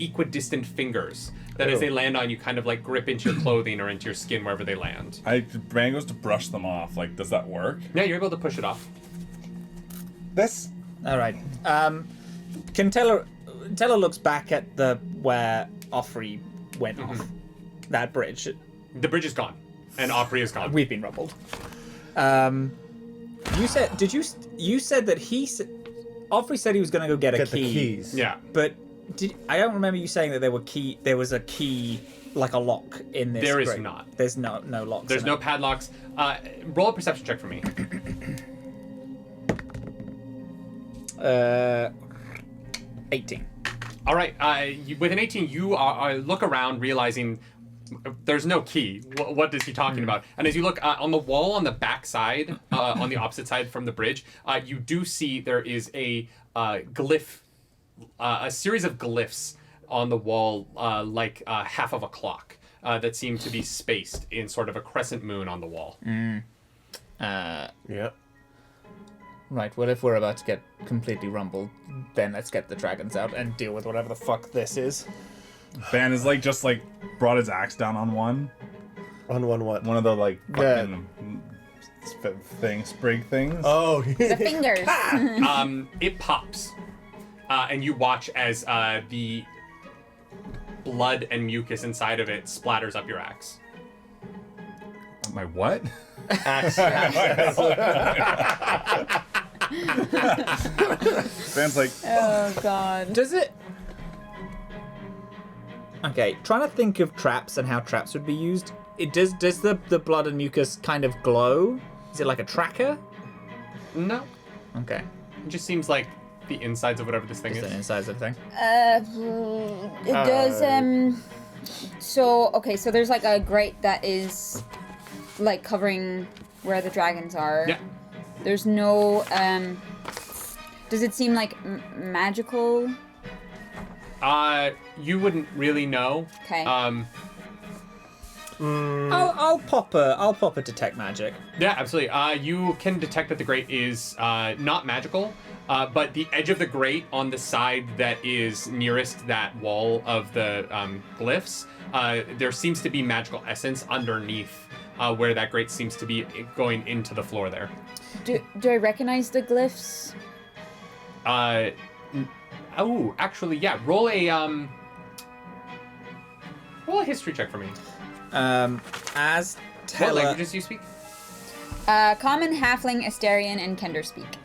equidistant fingers that as they land on you kind of like grip into your clothing or into your skin wherever they land. Bran goes to brush them off. Like, does that work? Yeah, you're able to push it off. This. All right. Can Teller looks back at the where Opry went off that bridge. The bridge is gone, and Opry is gone. We've been rubbled. You said you said that Opry said he was going to go get a Get key. the keys. Yeah. But I don't remember you saying that there was a key, like a lock in this. There is grate. not. There's no locks. There's in no it. padlocks. Roll a perception check for me. 18. All right. With an 18, you look around, realizing there's no key. What is he talking about? And as you look on the wall on the back side, on the opposite side from the bridge, you do see there is a glyph, a series of glyphs on the wall, like half of a clock, that seem to be spaced in sort of a crescent moon on the wall. Yeah. Right, well, if we're about to get completely rumbled, then let's get the dragons out and deal with whatever the fuck this is. Ban is like just like brought his axe down on one. On one what? One of the like Yeah. fucking sprig things. Oh, The fingers. It pops, and you watch as the blood and mucus inside of it splatters up your axe. My what? axe. Ban's like, Oh god. Does it... Okay, trying to think of traps and how traps would be used. Does the blood and mucus kind of glow? Is it like a tracker? No, Okay. it just seems like the insides of whatever this thing Just is. the insides of the thing. It does, so there's like a grate that is like covering where the dragons are. Yeah. There's no, does it seem like magical? You wouldn't really know. Okay. I'll pop a detect magic. Yeah, absolutely. You can detect that the grate is not magical, but the edge of the grate on the side that is nearest that wall of the glyphs, there seems to be magical essence underneath where that grate seems to be going into the floor there. Do I recognize the glyphs? Oh, actually, yeah. Roll a history check for me. As What Teller... languages do you speak? Common, Halfling, Asterian, and Kender speak.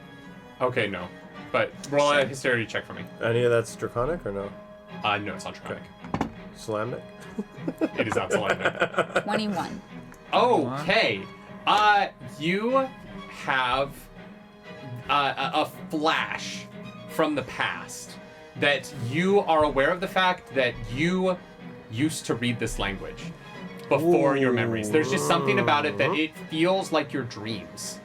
Okay, no. But roll a history check for me. Any of that's draconic or no? No, it's not draconic. Salamnic? It is not Selenium. 21. Okay. You have a flash from the past that you are aware of the fact that you used to read this language before your memories. There's just something about it that it feels like your dreams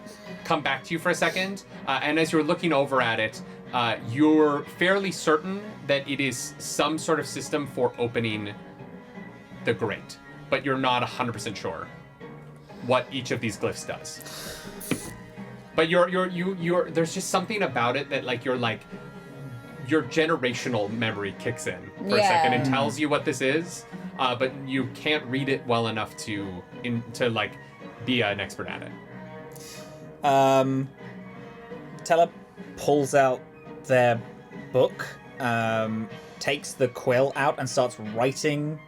come back to you for a second. And as you're looking over at it, you're fairly certain that it is some sort of system for opening the grate, but you're not 100% sure what each of these glyphs does. But you're there's just something about it that like your generational memory kicks in for a second and tells you what this is, but you can't read it well enough to like be an expert at it. Teller pulls out their book, takes the quill out and starts writing.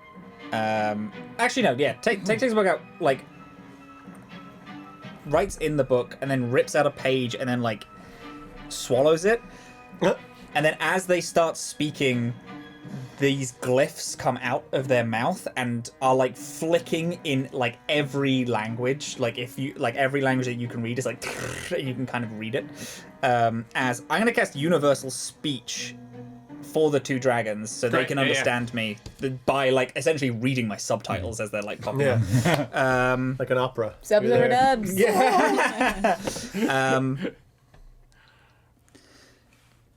Actually, no, yeah, takes the book out, like, writes in the book and then rips out a page and then, like, swallows it. And then as they start speaking, these glyphs come out of their mouth and are like flicking in like every language. Like every language that you can read is like you can kind of read it. As I'm gonna cast Universal Speech for the two dragons so they Great, can yeah, understand me by like essentially reading my subtitles as they're like popping. Yeah. Like an opera. Subs You're over there. dubs.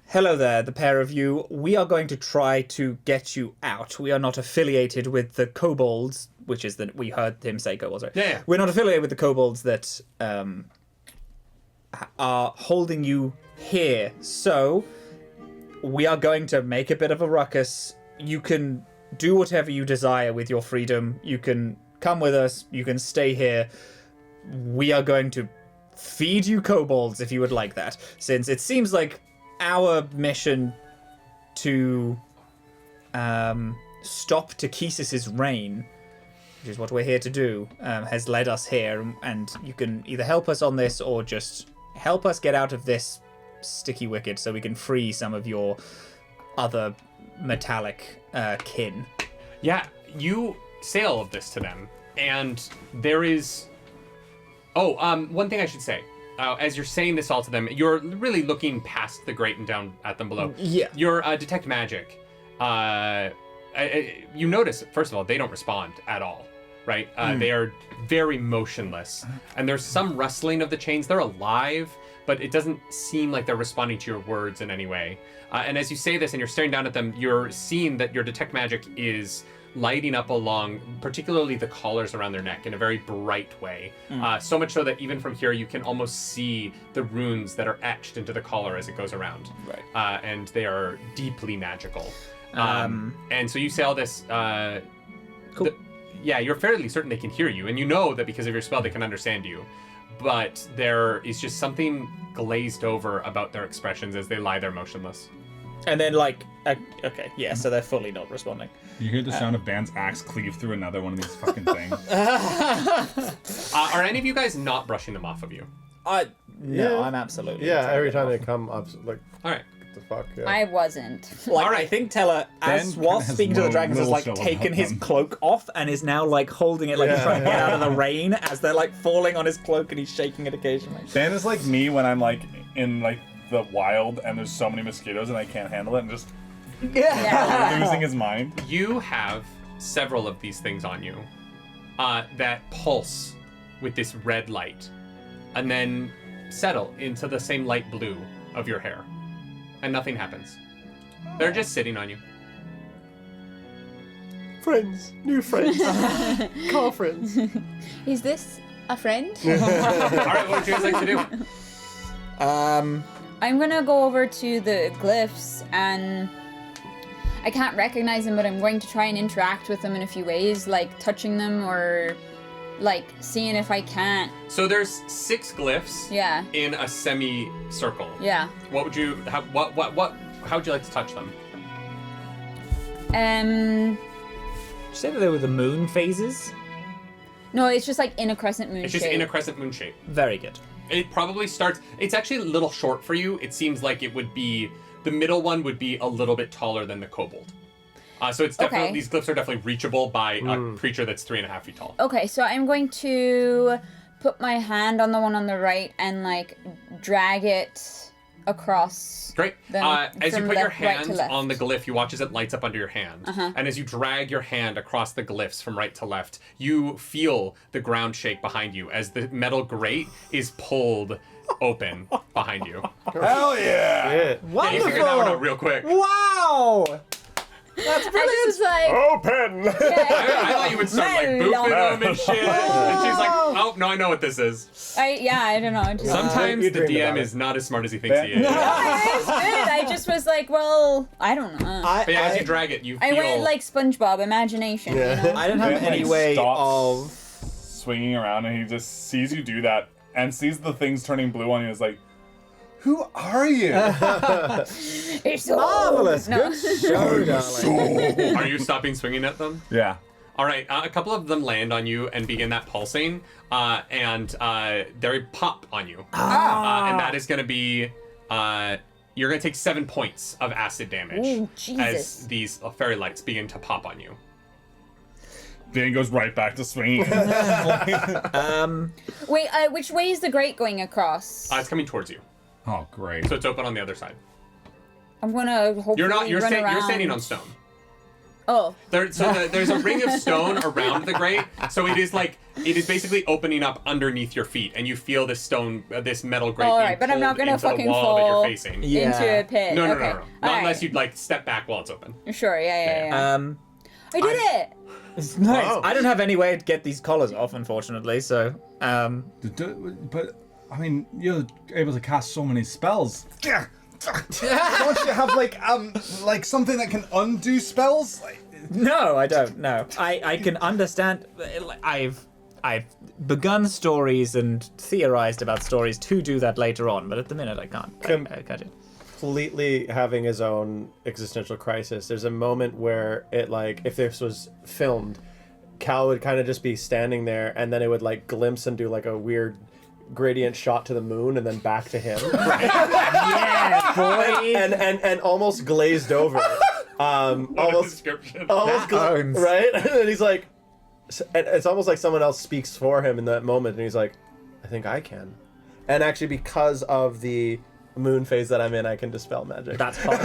Hello there, the pair of you. We are going to try to get you out. We are not affiliated with the kobolds, which is that we heard him say kobolds, right? Yeah. We're not affiliated with the kobolds that are holding you here. So we are going to make a bit of a ruckus. You can do whatever you desire with your freedom. You can come with us. You can stay here. We are going to feed you kobolds if you would like that, since it seems like our mission to stop Takesis's reign, which is what we're here to do, has led us here, and you can either help us on this or just help us get out of this sticky wicket so we can free some of your other metallic kin. Yeah, you say all of this to them, and there is... one thing I should say. As you're saying this all to them, you're really looking past the grate and down at them below. Yeah. Your detect magic. You notice, first of all, they don't respond at all, right? They are very motionless. And there's some rustling of the chains. They're alive, but it doesn't seem like they're responding to your words in any way. And as you say this and you're staring down at them, you're seeing that your detect magic is lighting up along, particularly the collars around their neck, in a very bright way. So much so that even from here, you can almost see the runes that are etched into the collar as it goes around. Right. And they are deeply magical. And so you say all this. Cool. Yeah, you're fairly certain they can hear you, and you know that because of your spell, they can understand you. But there is just something glazed over about their expressions as they lie there motionless. And then, like, okay, yeah, so they're fully not responding. You hear the sound of Ban's axe cleave through another one of these fucking things. Are any of you guys not brushing them off of you? No, Yeah. I'm absolutely. Yeah, taking every it time off. they come up, like, All right. what the fuck? Yeah. I wasn't. Like, All right. I think Teller, as Ben while has speaking to the no- dragons, has no like show taken about his them. cloak off and is now like holding it, like he's Yeah. trying to get out of the rain as they're like falling on his cloak and he's shaking it occasionally. Dan is like me when I'm like in like the wild and there's so many mosquitoes and I can't handle it and just Yeah. losing his mind. You have several of these things on you that pulse with this red light and then settle into the same light blue of your hair. And nothing happens. They're just sitting on you. Friends, new friends, car friends. Is this a friend? All right, what would you guys like to do? I'm gonna go over to the glyphs and I can't recognize them, but I'm going to try and interact with them in a few ways, like touching them or like seeing if I can't. So there's 6 glyphs Yeah. in a semi-circle. Yeah. What would you how would you like to touch them? Did you say that they were the moon phases? No, it's just like in a crescent moon It's just shape. in a crescent moon shape. Very good. It probably starts. It's actually a little short for you. It seems like it would be the middle one would be a little bit taller than the kobold. So it's definitely Okay. these glyphs are definitely reachable by a creature that's 3.5 feet tall. Okay, so I'm going to put my hand on the one on the right and like drag it across. Great. Then As you from put your left- right to hand left. on the glyph, you watch as it lights up under your hand. And as you drag your hand across the glyphs from right to left, you feel the ground shake behind you as the metal grate is pulled open behind you. Hell yeah! Yeah. Yeah, you figured that one out real quick. Wow! That's I just was like, Open. I thought you would start like booping them and shit. And she's like, oh, no, I know what this is. I don't know. Just, Sometimes you the dreamed DM about is not as smart as he thinks he is. No, it is good. I just was like, well, I don't know. But yeah, as you drag it, you I feel... went like SpongeBob, imagination. Yeah. You know? I don't have Ben, any like, way stops of. swinging around and he just sees you do that and sees the things turning blue on you and is like, who are you? It's so Marvelous. No. Good show, darling. Are you stopping swinging at them? Yeah. All right, a couple of them land on you and begin that pulsing, and they pop on you. And that is going to be... you're going to take 7 points of acid damage Ooh, Jesus. as these fairy lights begin to pop on you. Dan goes right back to swinging. Wait, which way is the grate going across? It's coming towards you, Oh, great. so it's open on the other side. I'm gonna hopefully You're not. You're run around. standing on stone. Oh, There's a ring of stone around the grate, so it is basically opening up underneath your feet, and you feel this stone, this metal grate. All being right, but I'm not pulled gonna into the fucking wall that fall. you're facing. Yeah. into a pit. No, okay. Not All unless right. you like step back while it's open. Sure, yeah. I did it. It's nice. Wow. I don't have any way to get these collars off, unfortunately. So, But, I mean, you're able to cast so many spells. Don't you have, like something that can undo spells? no, I don't. No, I can understand. I've begun stories and theorized about stories to do that later on, but at the minute I can't. I can't do it. Completely having his own existential crisis. There's a moment where it like if this was filmed, Cal would kind of just be standing there, and then it would like glimpse and do like a weird gradient shot to the moon, and then back to him, Yeah, boy. and almost glazed over, almost description. almost That owns. right. And then he's like, and it's almost like someone else speaks for him in that moment, and he's like, I think I can, and actually because of the moon phase that I'm in, I can dispel magic. That's hot.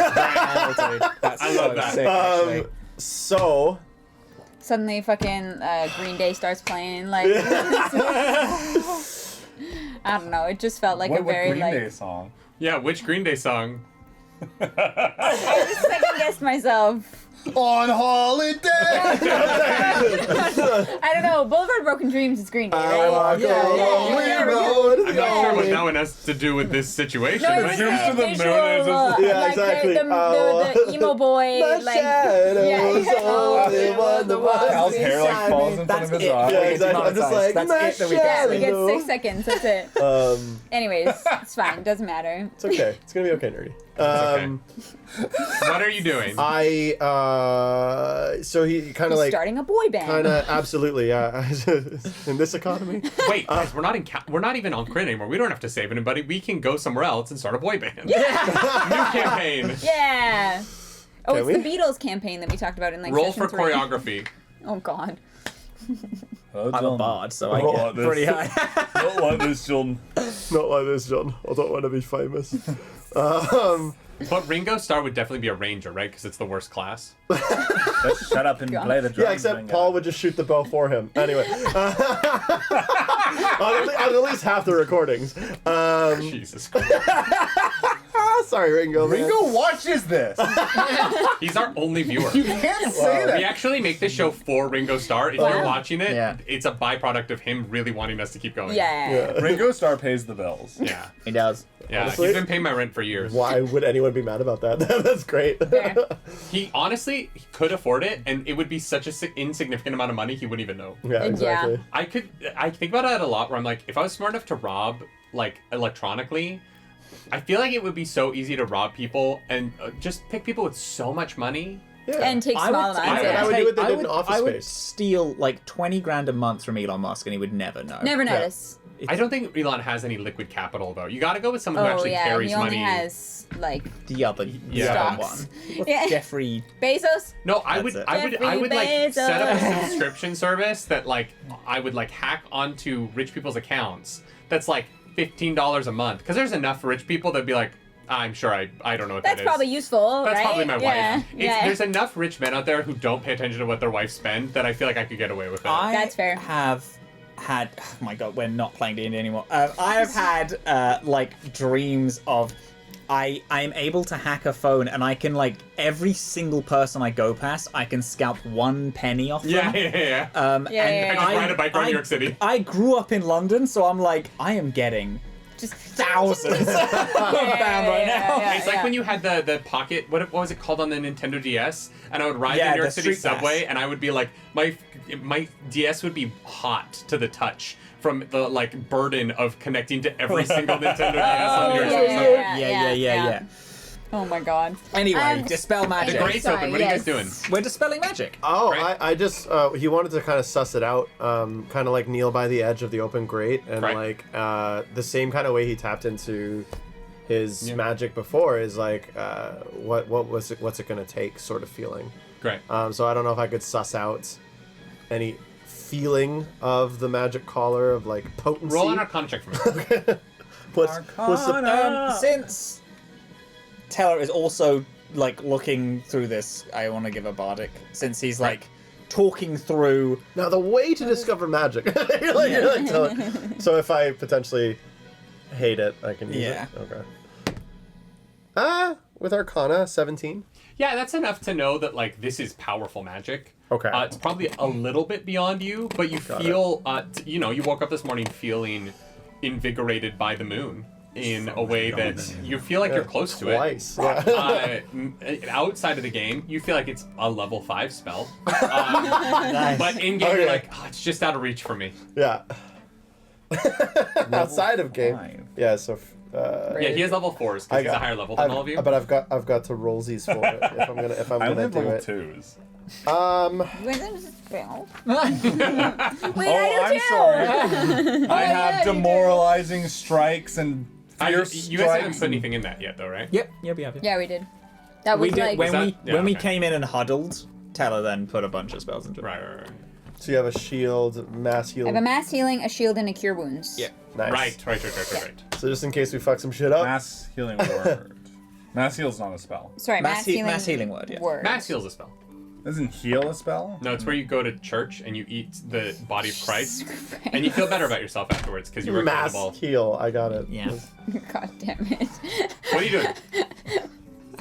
That's I love so that. sick, actually. So Suddenly, fucking Green Day starts playing. Like, I don't know. It just felt like What a very Green like. Day song? Yeah, which Green Day song? I just second guessed myself. On holiday. I don't know. Boulevard Broken Dreams is Green Day, right? Walk Yeah, a yeah, lonely yeah. road. I'm not sure what that one has to do with this situation. No, but it's Dreams the to the moon, visual, it's just- Yeah, like exactly. the emo boy, My like shadows only wonder what Hal's hair like falls in front That's of his it. eye. Yeah, exactly. I'm just like, That's my it that we yeah, get. we get shadow. 6 seconds. That's it. Anyways, it's fine. Doesn't matter. It's okay. It's gonna be okay, nerdy. What are you doing? So he kind of He's like, starting a boy band. kind of absolutely, yeah. In this economy, Wait, guys, we're not even on crit anymore. We don't have to save anybody. We can go somewhere else and start a boy band. New campaign. Yeah. Oh, Can it's we? the Beatles campaign that we talked about in like Roll session for 3. choreography. Oh God. I'm a bard, so I Don't get like this. pretty high. Don't like this, John. not like this, John. I don't want to be famous. But Ringo Starr would definitely be a ranger, right? Because it's the worst class. Let's shut up and God. play the drums. Yeah, except Ringo. Paul would just shoot the bow for him. Anyway, on at least half the recordings. Jesus Christ. Sorry, Ringo. Man. Ringo watches this. He's our only viewer. You can't say We that. actually make this show for Ringo Starr. If you're watching it, Yeah. it's a byproduct of him really wanting us to keep going. Yeah. Ringo Starr pays the bills. Yeah. He does. Yeah. Honestly? He's been paying my rent for years. Why would anyone be mad about that? That's great. Fair. He honestly could afford it, and it would be such a insignificant amount of money he wouldn't even know. Yeah, exactly. I think about it a lot where I'm like, if I was smart enough to rob, like, electronically, I feel like it would be so easy to rob people and just pick people with so much money. Yeah. And take small amounts. I would do what they did in Office I would Space. steal like 20 grand a month from Elon Musk and he would never know. Never notice. I don't think Elon has any liquid capital, though. You gotta go with someone who Oh actually yeah, carries he only money. has like The other Yeah. one. stocks. What's Yeah. Jeffrey. Bezos. No, I would, That's it. I would like Jeffrey set up a Bezos. subscription service that like I would like hack onto rich people's accounts. That's like $15 a month, because there's enough rich people that'd be like, I'm sure I don't know what That's that is. probably useful, That's right? probably my yeah. wife. Yeah. There's enough rich men out there who don't pay attention to what their wife spend that I feel like I could get away with it. That's fair. have had, oh my god, we're not playing D&D anymore. I have had like dreams of I'm able to hack a phone and I can like every single person I go past, I can scalp 1 penny off them. yeah. Yeah, I just yeah. ride a bike around New York City. I grew up in London, so I'm like, I am getting Just thousands bound right now. yeah, It's like when you had the pocket. What was it called on the Nintendo DS? And I would ride Yeah, the New York the City Street Pass. subway, and I would be like, my DS would be hot to the touch from the like burden of connecting to every single Nintendo DS on the New York City subway. Yeah. Oh my god. Anyway, dispel magic. The grate's open. What are you guys doing? We're dispelling magic. Oh, Right. I just he wanted to kind of suss it out, kind of like kneel by the edge of the open grate, and Right. like the same kind of way he tapped into his magic before is like what's it gonna take sort of feeling. Great. So I don't know if I could suss out any feeling of the magic collar of like potency. Roll an Arcana check for me. what's the Since Teller is also like looking through this, I want to give a bardic since he's like talking through. now the way to discover magic? you're like telling- so if I potentially hate it, I can use Yeah. it. Okay. With Arcana 17. Yeah, that's enough to know that like this is powerful magic. Okay. It's probably a little bit beyond you, but you feel, you woke up this morning feeling invigorated by the moon in a way that you feel like you're close to it. Twice. Yeah. Outside of the game, you feel like it's a level 5 spell. But in game, you're Okay. like, it's just out of reach for me. Yeah. Outside of game. 5. Yeah, so Yeah, he has level 4s because he's a higher level than all of you. But I've got to rollsies for it if I'm I gonna only have do level it. 2s. Wait, Oh, I do I'm too. sorry. I have you do. demoralizing strikes and fierce You guys haven't strikes put and- anything in that yet, though, right? Yep. Yeah, we did. That was We did like when that- we yeah, when we okay. came in and huddled. Teller then put a bunch of spells into it. Right. So you have a shield, mass heal. I have a mass healing, a shield, and a cure wounds. Yeah. Nice. Right. So just in case we fuck some shit up. Mass healing word. Mass heal's not a spell. Sorry, Mass mass, he- healing. mass healing word, yeah. Mass heal's a spell. Isn't heal a spell? No, it's where you go to church and you eat the body of Christ, and you feel better about yourself afterwards because you were Mass accountable. heal. I got it. Yeah. God damn it. What are you doing?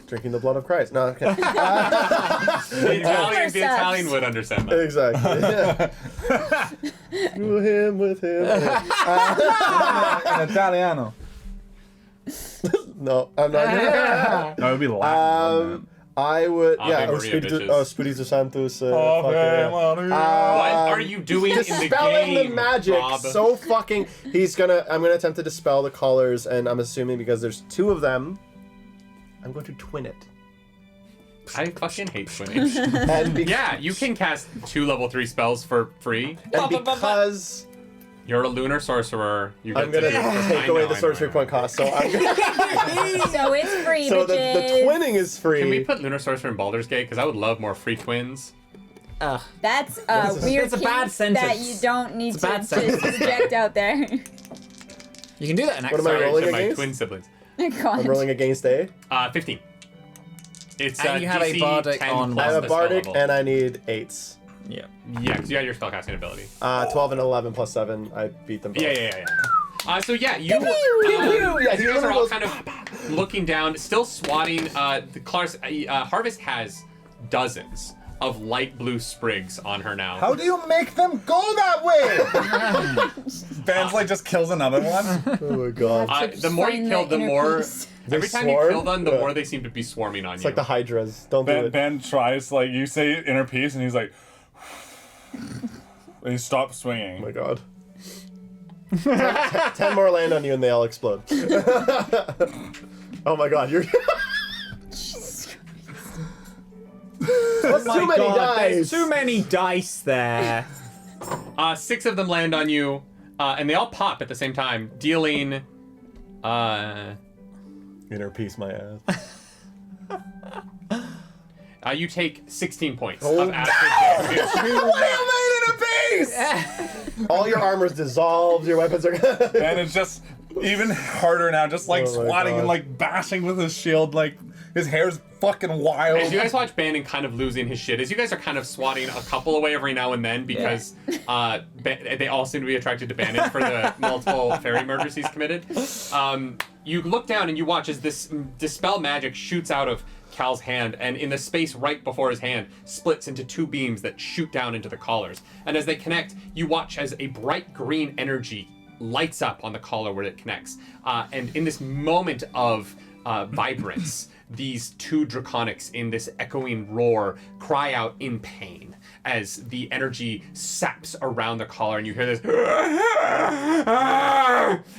drinking the blood of Christ. No, okay. The Italian would understand that. Exactly. Yeah. To him with him. In Italiano. No, I'm not gonna. No, it would be Latin. I would, Ave Maria, bitches. Spiritus Santus. Ave Maria. What are you doing in the Dispelling game, the magic Rob? so fucking. I'm gonna attempt to dispel the colors, and I'm assuming because there's 2 of them, I'm going to twin it. I fucking hate twinning. And Yeah, you can cast 2 level 3 spells for free. and because You're a lunar sorcerer. You get I'm gonna to take away the sorcery point cost, so I'm gonna, So it's free, so the bitches. twinning is free. Can we put lunar sorcerer in Baldur's Gate? Because I would love more free twins. That's a weird That's a bad kink sentence. that you don't need It's a bad to sentence. project out there. You can do that next What am I time. rolling to my against? twin siblings. I'm rolling against A. 15. It's And you have a DC bardic 10 on- plus I have the a spell bardic, level. and I need 8s. Yeah. Yeah, because you got your spellcasting ability. 12 and 11 plus 7. I beat them both. Yeah. So yeah, you Yeah, you he guys are literally all goes, kind of looking down, still swatting. The Clark's Harvest has dozens of light blue sprigs on her now. How do you make them go that way? Ben's like just kills another one. Oh my god. The more you Find kill, the the inner more. peace. Every They time you swarm? kill them, the Yeah. more they seem to be swarming on It's you. like the Hydras. Don't do it. Ben tries, like, you say inner peace, and he's like, and he stops swinging. Oh my god. 10 more land on you and they all explode. Oh my god, you're. That's too many dice. There's too many dice there. 6 of them land on you, and they all pop at the same time, dealing. Inner peace, my ass. You take 16 points Oh. of astral damage. All your armor's dissolved, your weapons are. And it's just even harder now, just like Oh my swatting God. and like bashing with his shield, like his hair's fucking wild. As you guys watch Bandon kind of losing his shit, as you guys are kind of swatting a couple away every now and then because they all seem to be attracted to Bandon for the multiple fairy murders he's committed. You look down and you watch as this dispel magic shoots out of Cal's hand, and in the space right before his hand splits into 2 beams that shoot down into the collars. And as they connect, you watch as a bright green energy lights up on the collar where it connects. And in this moment of vibrance, these 2 draconics in this echoing roar cry out in pain as the energy saps around the collar, and you hear this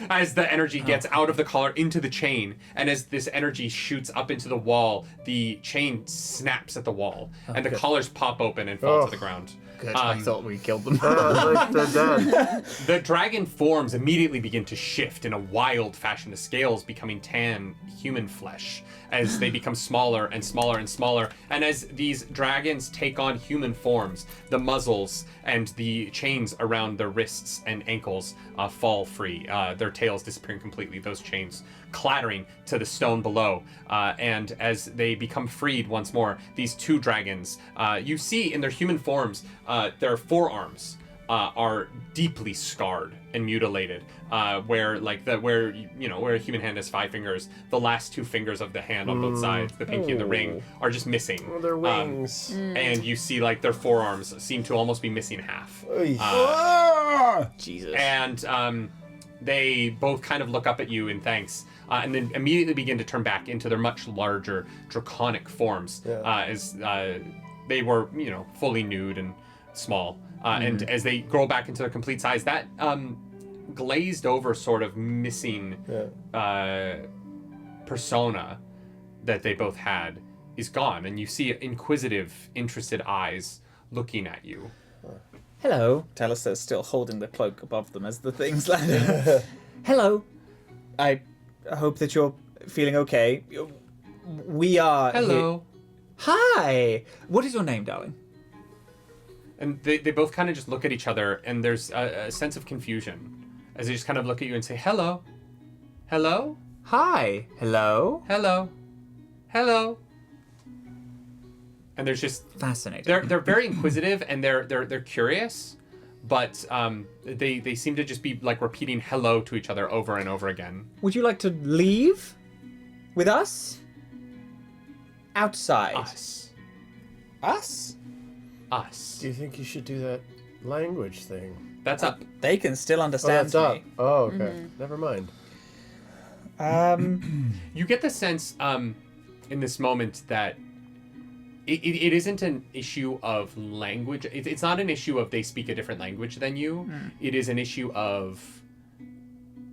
as the energy gets out of the collar into the chain, and as this energy shoots up into the wall, the chain snaps at the wall, and the collars pop open and fall to the ground. Good. I thought we killed them. The dragon forms immediately begin to shift in a wild fashion, the scales becoming tan human flesh as they become smaller and smaller and smaller. And as these dragons take on human forms, the muzzles and the chains around their wrists and ankles fall free, their tails disappearing completely, those chains clattering to the stone below. And as they become freed once more, these 2 dragons, you see in their human forms, their forearms are deeply scarred and mutilated, where a human hand has 5 fingers, the last 2 fingers of the hand on both sides, the pinky and the ring, are just missing. Oh, their wings. And you see like their forearms seem to almost be missing half. Jesus. And they both kind of look up at you in thanks, and then immediately begin to turn back into their much larger draconic forms, as they were, fully nude and small. And as they grow back into their complete size, that glazed over sort of missing persona that they both had is gone, and you see inquisitive, interested eyes looking at you. Hello. Talister's still holding the cloak above them as the things land. Hello. I hope that you're feeling okay. We are. Hello. Hi. What is your name, darling? And they both kind of just look at each other, and there's a sense of confusion as they just kind of look at you and say, hello. Hello? Hi. Hello. Hello. Hello. And there's just Fascinating. they're very inquisitive, and they're curious, but they seem to just be like repeating hello to each other over and over again. Would you like to leave with us? outside. Us. Us? Do you think you should do that language thing? That's up. They can still Oh, understand that's up. me. Oh, okay. Never mind. You get the sense in this moment that it isn't an issue of language. It's not an issue of they speak a different language than you. It is an issue of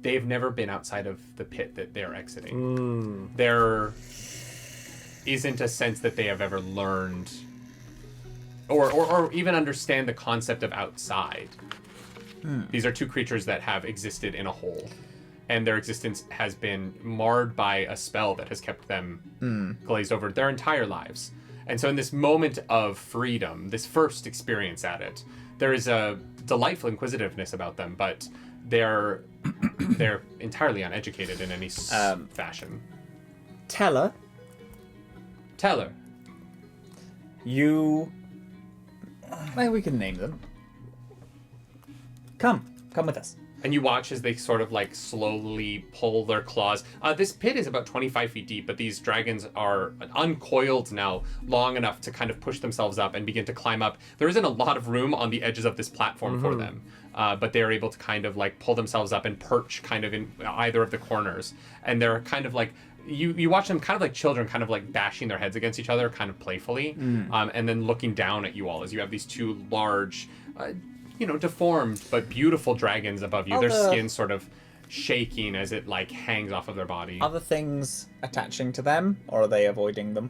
they've never been outside of the pit that they're exiting. There isn't a sense that they have ever learned or even understand the concept of outside. These are two creatures that have existed in a hole, and their existence has been marred by a spell that has kept them glazed over their entire lives. And so in this moment of freedom, this first experience at it, there is a delightful inquisitiveness about them, but they're entirely uneducated in any fashion. Teller, you... Well, we can name them. Come with us. And you watch as they sort of like slowly pull their claws. This pit is about 25 feet deep, but these dragons are uncoiled now long enough to kind of push themselves up and begin to climb up. There isn't a lot of room on the edges of this platform for them, but they're able to kind of like pull themselves up and perch kind of in either of the corners. And they're kind of like, you watch them kind of like children, kind of like bashing their heads against each other kind of playfully, and then looking down at you all as you have these two large... deformed but beautiful dragons above you. Their skin sort of shaking as it like hangs off of their body. Are the things attaching to them, or are they avoiding them?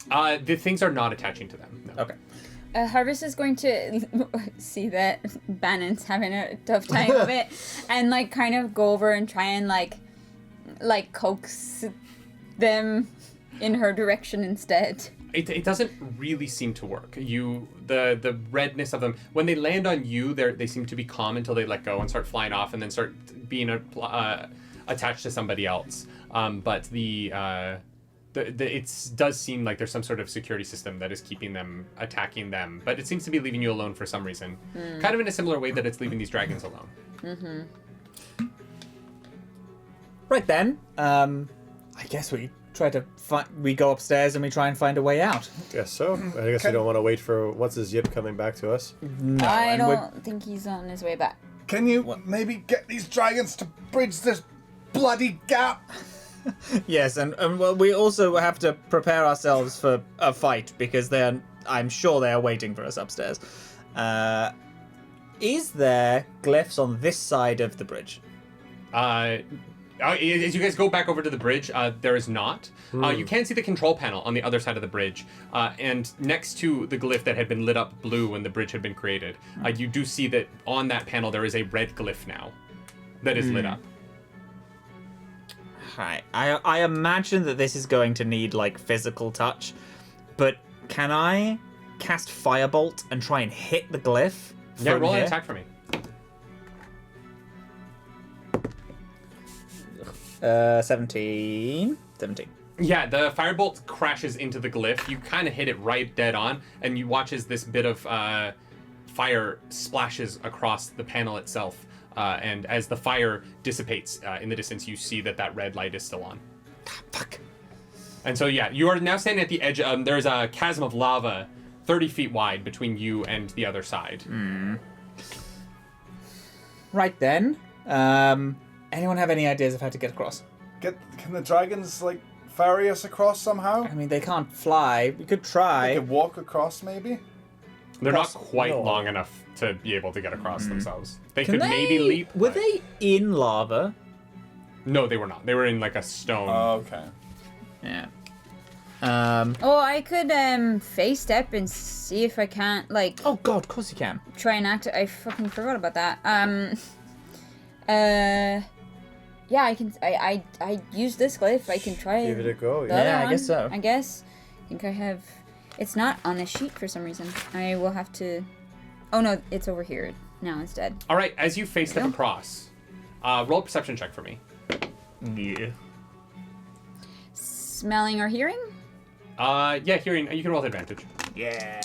The things are not attaching to them. No. Okay. Harvest is going to see that Bannon's having a tough time of it, and like kind of go over and try and like coax them in her direction instead. It doesn't really seem to work. The redness of them, when they land on you, they seem to be calm until they let go and start flying off and then start being attached to somebody else. But it does seem like there's some sort of security system that is keeping them, attacking them. But it seems to be leaving you alone for some reason. Kind of in a similar way that it's leaving these dragons alone. Right then, I guess we go upstairs and we try and find a way out. Guess so. I guess we don't want to wait for what's-his-yip coming back to us. No, I don't think he's on his way back. Can you maybe get these dragons to bridge this bloody gap? Yes, and well, we also have to prepare ourselves for a fight because I'm sure they are waiting for us upstairs. Is there glyphs on this side of the bridge? As you guys go back over to the bridge, there is not. You can see the control panel on the other side of the bridge, and next to the glyph that had been lit up blue when the bridge had been created, you do see that on that panel there is a red glyph now that is lit up. Right. I imagine that this is going to need like physical touch, but can I cast Firebolt and try and hit the glyph? Yeah, roll here? an attack for me. 17. Yeah, the firebolt crashes into the glyph. You kind of hit it right dead on, and you watch as this bit of fire splashes across the panel itself. And as the fire dissipates in the distance, you see that red light is still on. Fuck. And so, yeah, you are now standing at the edge. There's a chasm of lava 30 feet wide between you and the other side. Right then. Anyone have any ideas of how to get across? Can the dragons like ferry us across somehow? I mean, they can't fly. We could try. They could walk across maybe. They're not quite long enough to be able to get across themselves. They could Can maybe leap. Were they in lava? No, they were not. They were in like a stone. Okay. Yeah. I could face step and see if I can't like Oh god, of course you can. try and act. I fucking forgot about that. Yeah, I can. I use this glyph. I can try. Give it a go. the Yeah. other Yeah, I one, guess so. I guess. I think I have. It's not on this sheet for some reason. I will have to. Oh no, it's over here now instead. All right, as you face them Yeah. across, roll a perception check for me. Yeah. Smelling or hearing? Yeah, hearing. You can roll with advantage. Yeah.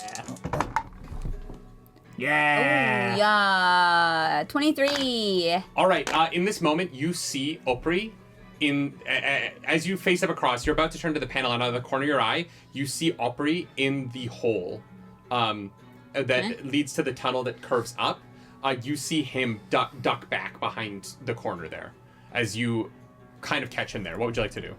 Ooh, yeah. 23. All right. In this moment, you see Opry as you face up across, you're about to turn to the panel, and out of the corner of your eye, you see Opry in the hole that leads to the tunnel that curves up. You see him duck back behind the corner there, as you kind of catch him there. What would you like to do?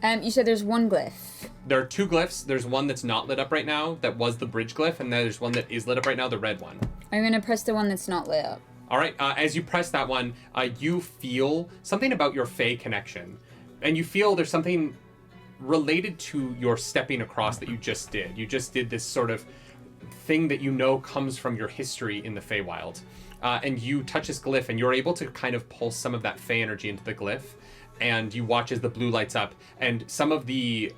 You said there's one glyph. There are 2 glyphs. There's one that's not lit up right now, that was the bridge glyph, and there's one that is lit up right now, the red one. I'm gonna press the one that's not lit up. All right, as you press that one, you feel something about your Fae connection. And you feel there's something related to your stepping across that you just did. You just did this sort of thing that you know comes from your history in the Feywild. And you touch this glyph, and you're able to kind of pulse some of that Fae energy into the glyph. And you watch as the blue lights up, and some of the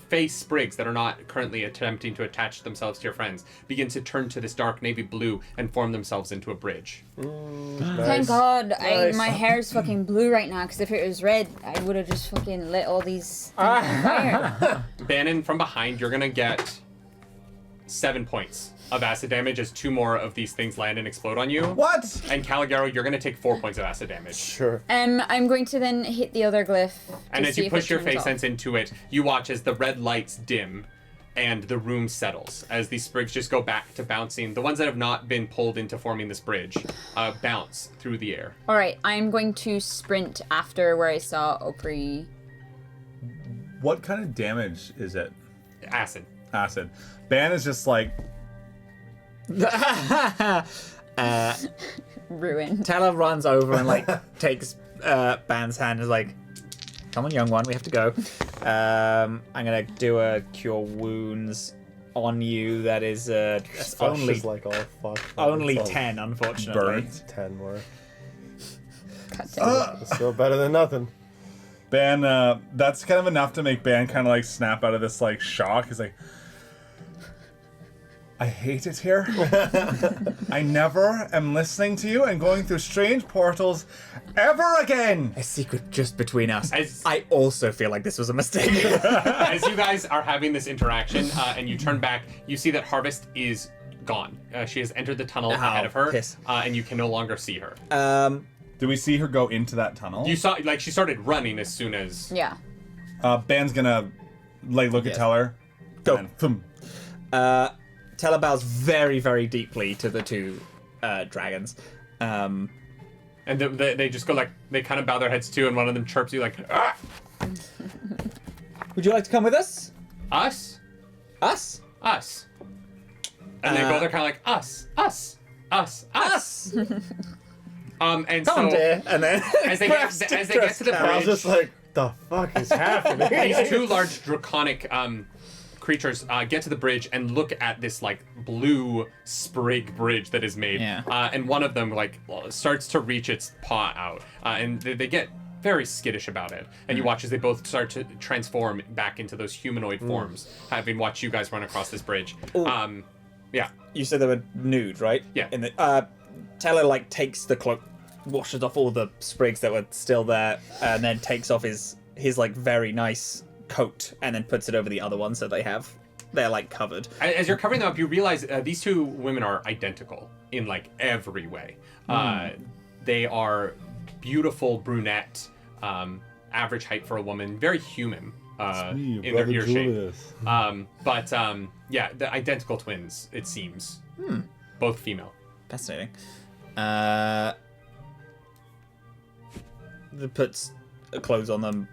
Fae sprigs that are not currently attempting to attach themselves to your friends begin to turn to this dark navy blue and form themselves into a bridge. Thank God, my hair's fucking blue right now, because if it was red, I would have just fucking lit all these things on fire. Bannon, from behind, you're gonna get 7 points of acid damage as 2 more of these things land and explode on you. What? And Caligaro, you're gonna take 4 points of acid damage. Sure. I'm going to then hit the other glyph. And to as see you if push it your turns Fae off. sense into it, you watch as the red lights dim and the room settles as these sprigs just go back to bouncing. The ones that have not been pulled into forming this bridge bounce through the air. All right, I'm going to sprint after where I saw Opry. What kind of damage is it? Acid. Acid. Ban is just like, Ruined. Teller runs over and like takes Ban's hand and is like, "Come on, young one, we have to go." I'm gonna do a cure wounds on you. That is only like all fuck. only It's all 10, unfortunately. burnt. 10 more. God damn. It's still better than nothing. Ban, that's kind of enough to make Ban kind of like snap out of this like shock. He's like, I hate it here. I never am listening to you and going through strange portals ever again. A secret just between us. As- I also feel like this was a mistake. As you guys are having this interaction and you turn back, you see that Harvest is gone. She has entered the tunnel ahead of her, piss. and you can no longer see her. Did we see her go into that tunnel? You saw, like, she started running as soon as... Yeah. Ban's gonna like look at Teller. Go. And then, thump. Teller bows very, very deeply to the 2 dragons. And they just go, like, they kind of bow their heads too, and one of them chirps you, like, ah! Would you like to come with us? Us? Us? Us. And they both are kind of like, us. Us! And Come so... on, dear. And then As they get to the I was bridge, just like, the fuck is happening? these 2 large draconic creatures get to the bridge and look at this like blue sprig bridge that is made. Yeah. And one of them like starts to reach its paw out, and they get very skittish about it. And you watch as they both start to transform back into those humanoid forms, having watched you guys run across this bridge. Yeah. You said they were nude, right? Yeah. In the Teller like takes the cloak, washes off all the sprigs that were still there, and then takes off his like very nice coat and then puts it over the other one so they're like covered. As you're covering them up, you realize these 2 women are identical in like every way. They are beautiful brunette, average height for a woman, very human in their ear shape. Yeah, the identical twins, it seems. Both female. Fascinating. Puts clothes on them.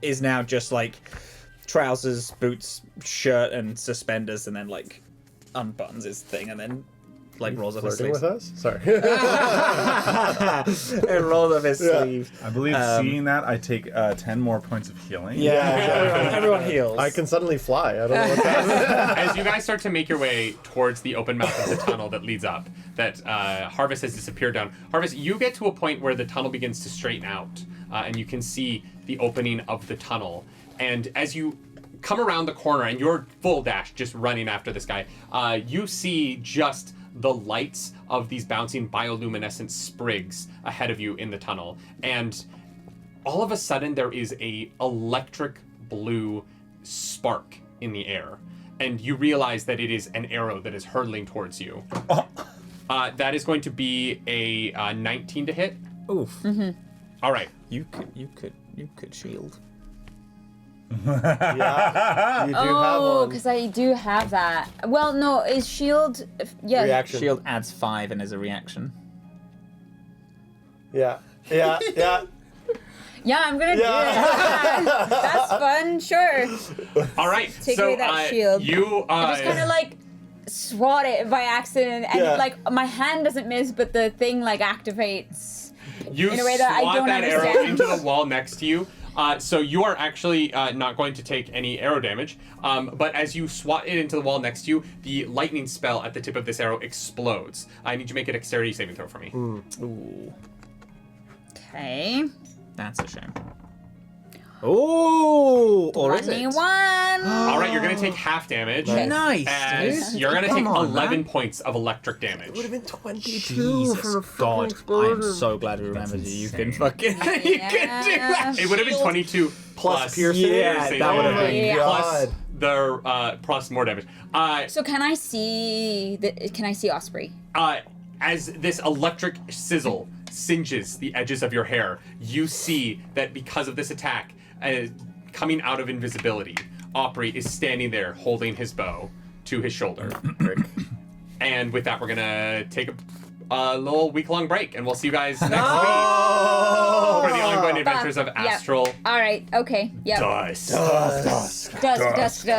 Is now just like trousers, boots, shirt, and suspenders, and then like unbuttons his thing, and then like rolls up his Flirting sleeves. with us? Sorry. It rolls up his sleeve. I believe seeing that, I take 10 more points of healing. Yeah, everyone heals. I can suddenly fly. I don't know what's happening. As you guys start to make your way towards the open mouth of the tunnel that leads up, that Harvest has disappeared down. Harvest, you get to a point where the tunnel begins to straighten out, and you can see the opening of the tunnel. And as you come around the corner, and you're full dash, just running after this guy, you see just the lights of these bouncing bioluminescent sprigs ahead of you in the tunnel. And all of a sudden, there is a electric blue spark in the air. And you realize that it is an arrow that is hurtling towards you. That is going to be a 19 to hit. Oof. All right. You could shield. Yeah, you do have Oh, one. because I do have that. Well, no, is shield? Yeah. Reaction. Shield adds 5 and is a reaction. Yeah. Yeah, I'm gonna do it. That's fun. Sure. All right. Take so away that shield. you I just kind of like swat it by accident, and Yeah. like my hand doesn't miss, but the thing like activates. you in a way that I swat don't that arrow understand. into the wall next to you. So you are actually not going to take any arrow damage. But as you swat it into the wall next to you, the lightning spell at the tip of this arrow explodes. I need you to make a dexterity saving throw for me. Ooh, Okay. that's a shame. Ooh, or is it? 21. All right, you're going to take half damage. Nice, As dude. you're going to take Come on, 11 man. points of electric damage. It would have been 22 Jesus from a God, I am so glad we remembered you. You can fucking, you can do that. It would have been 22 plus piercing. Yeah, saving that would have throw, been. Yeah. plus God. the plus more damage. So can I see Osprey? As this electric sizzle singes the edges of your hair, you see that because of this attack, coming out of invisibility, Opry is standing there holding his bow to his shoulder. And with that, we're gonna take a little week-long break, and we'll see you guys next week for the ongoing adventures of Yep. Astral. All right. Okay. Yep. Dusk. Dusk.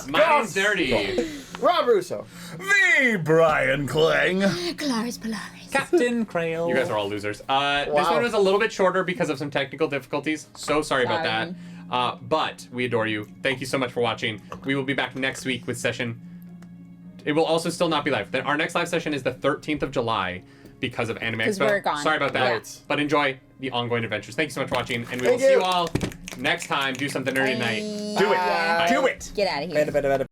My name's Dirty. Rob Russo. The Brian Kling. Claris Polaris. Captain Crail. You guys are all losers. This one was a little bit shorter because of some technical difficulties. So sorry about that. But we adore you. Thank you so much for watching. We will be back next week with session. It will also still not be live. Then our next live session is the 13th of July because of Anime 'Cause Expo. we're gone. Sorry about that. Right. But enjoy the ongoing adventures. Thank you so much for watching, and we will Thank see you. you all next time. Do something nerdy tonight. Do it. Bye. Do it. Get out of here. Better.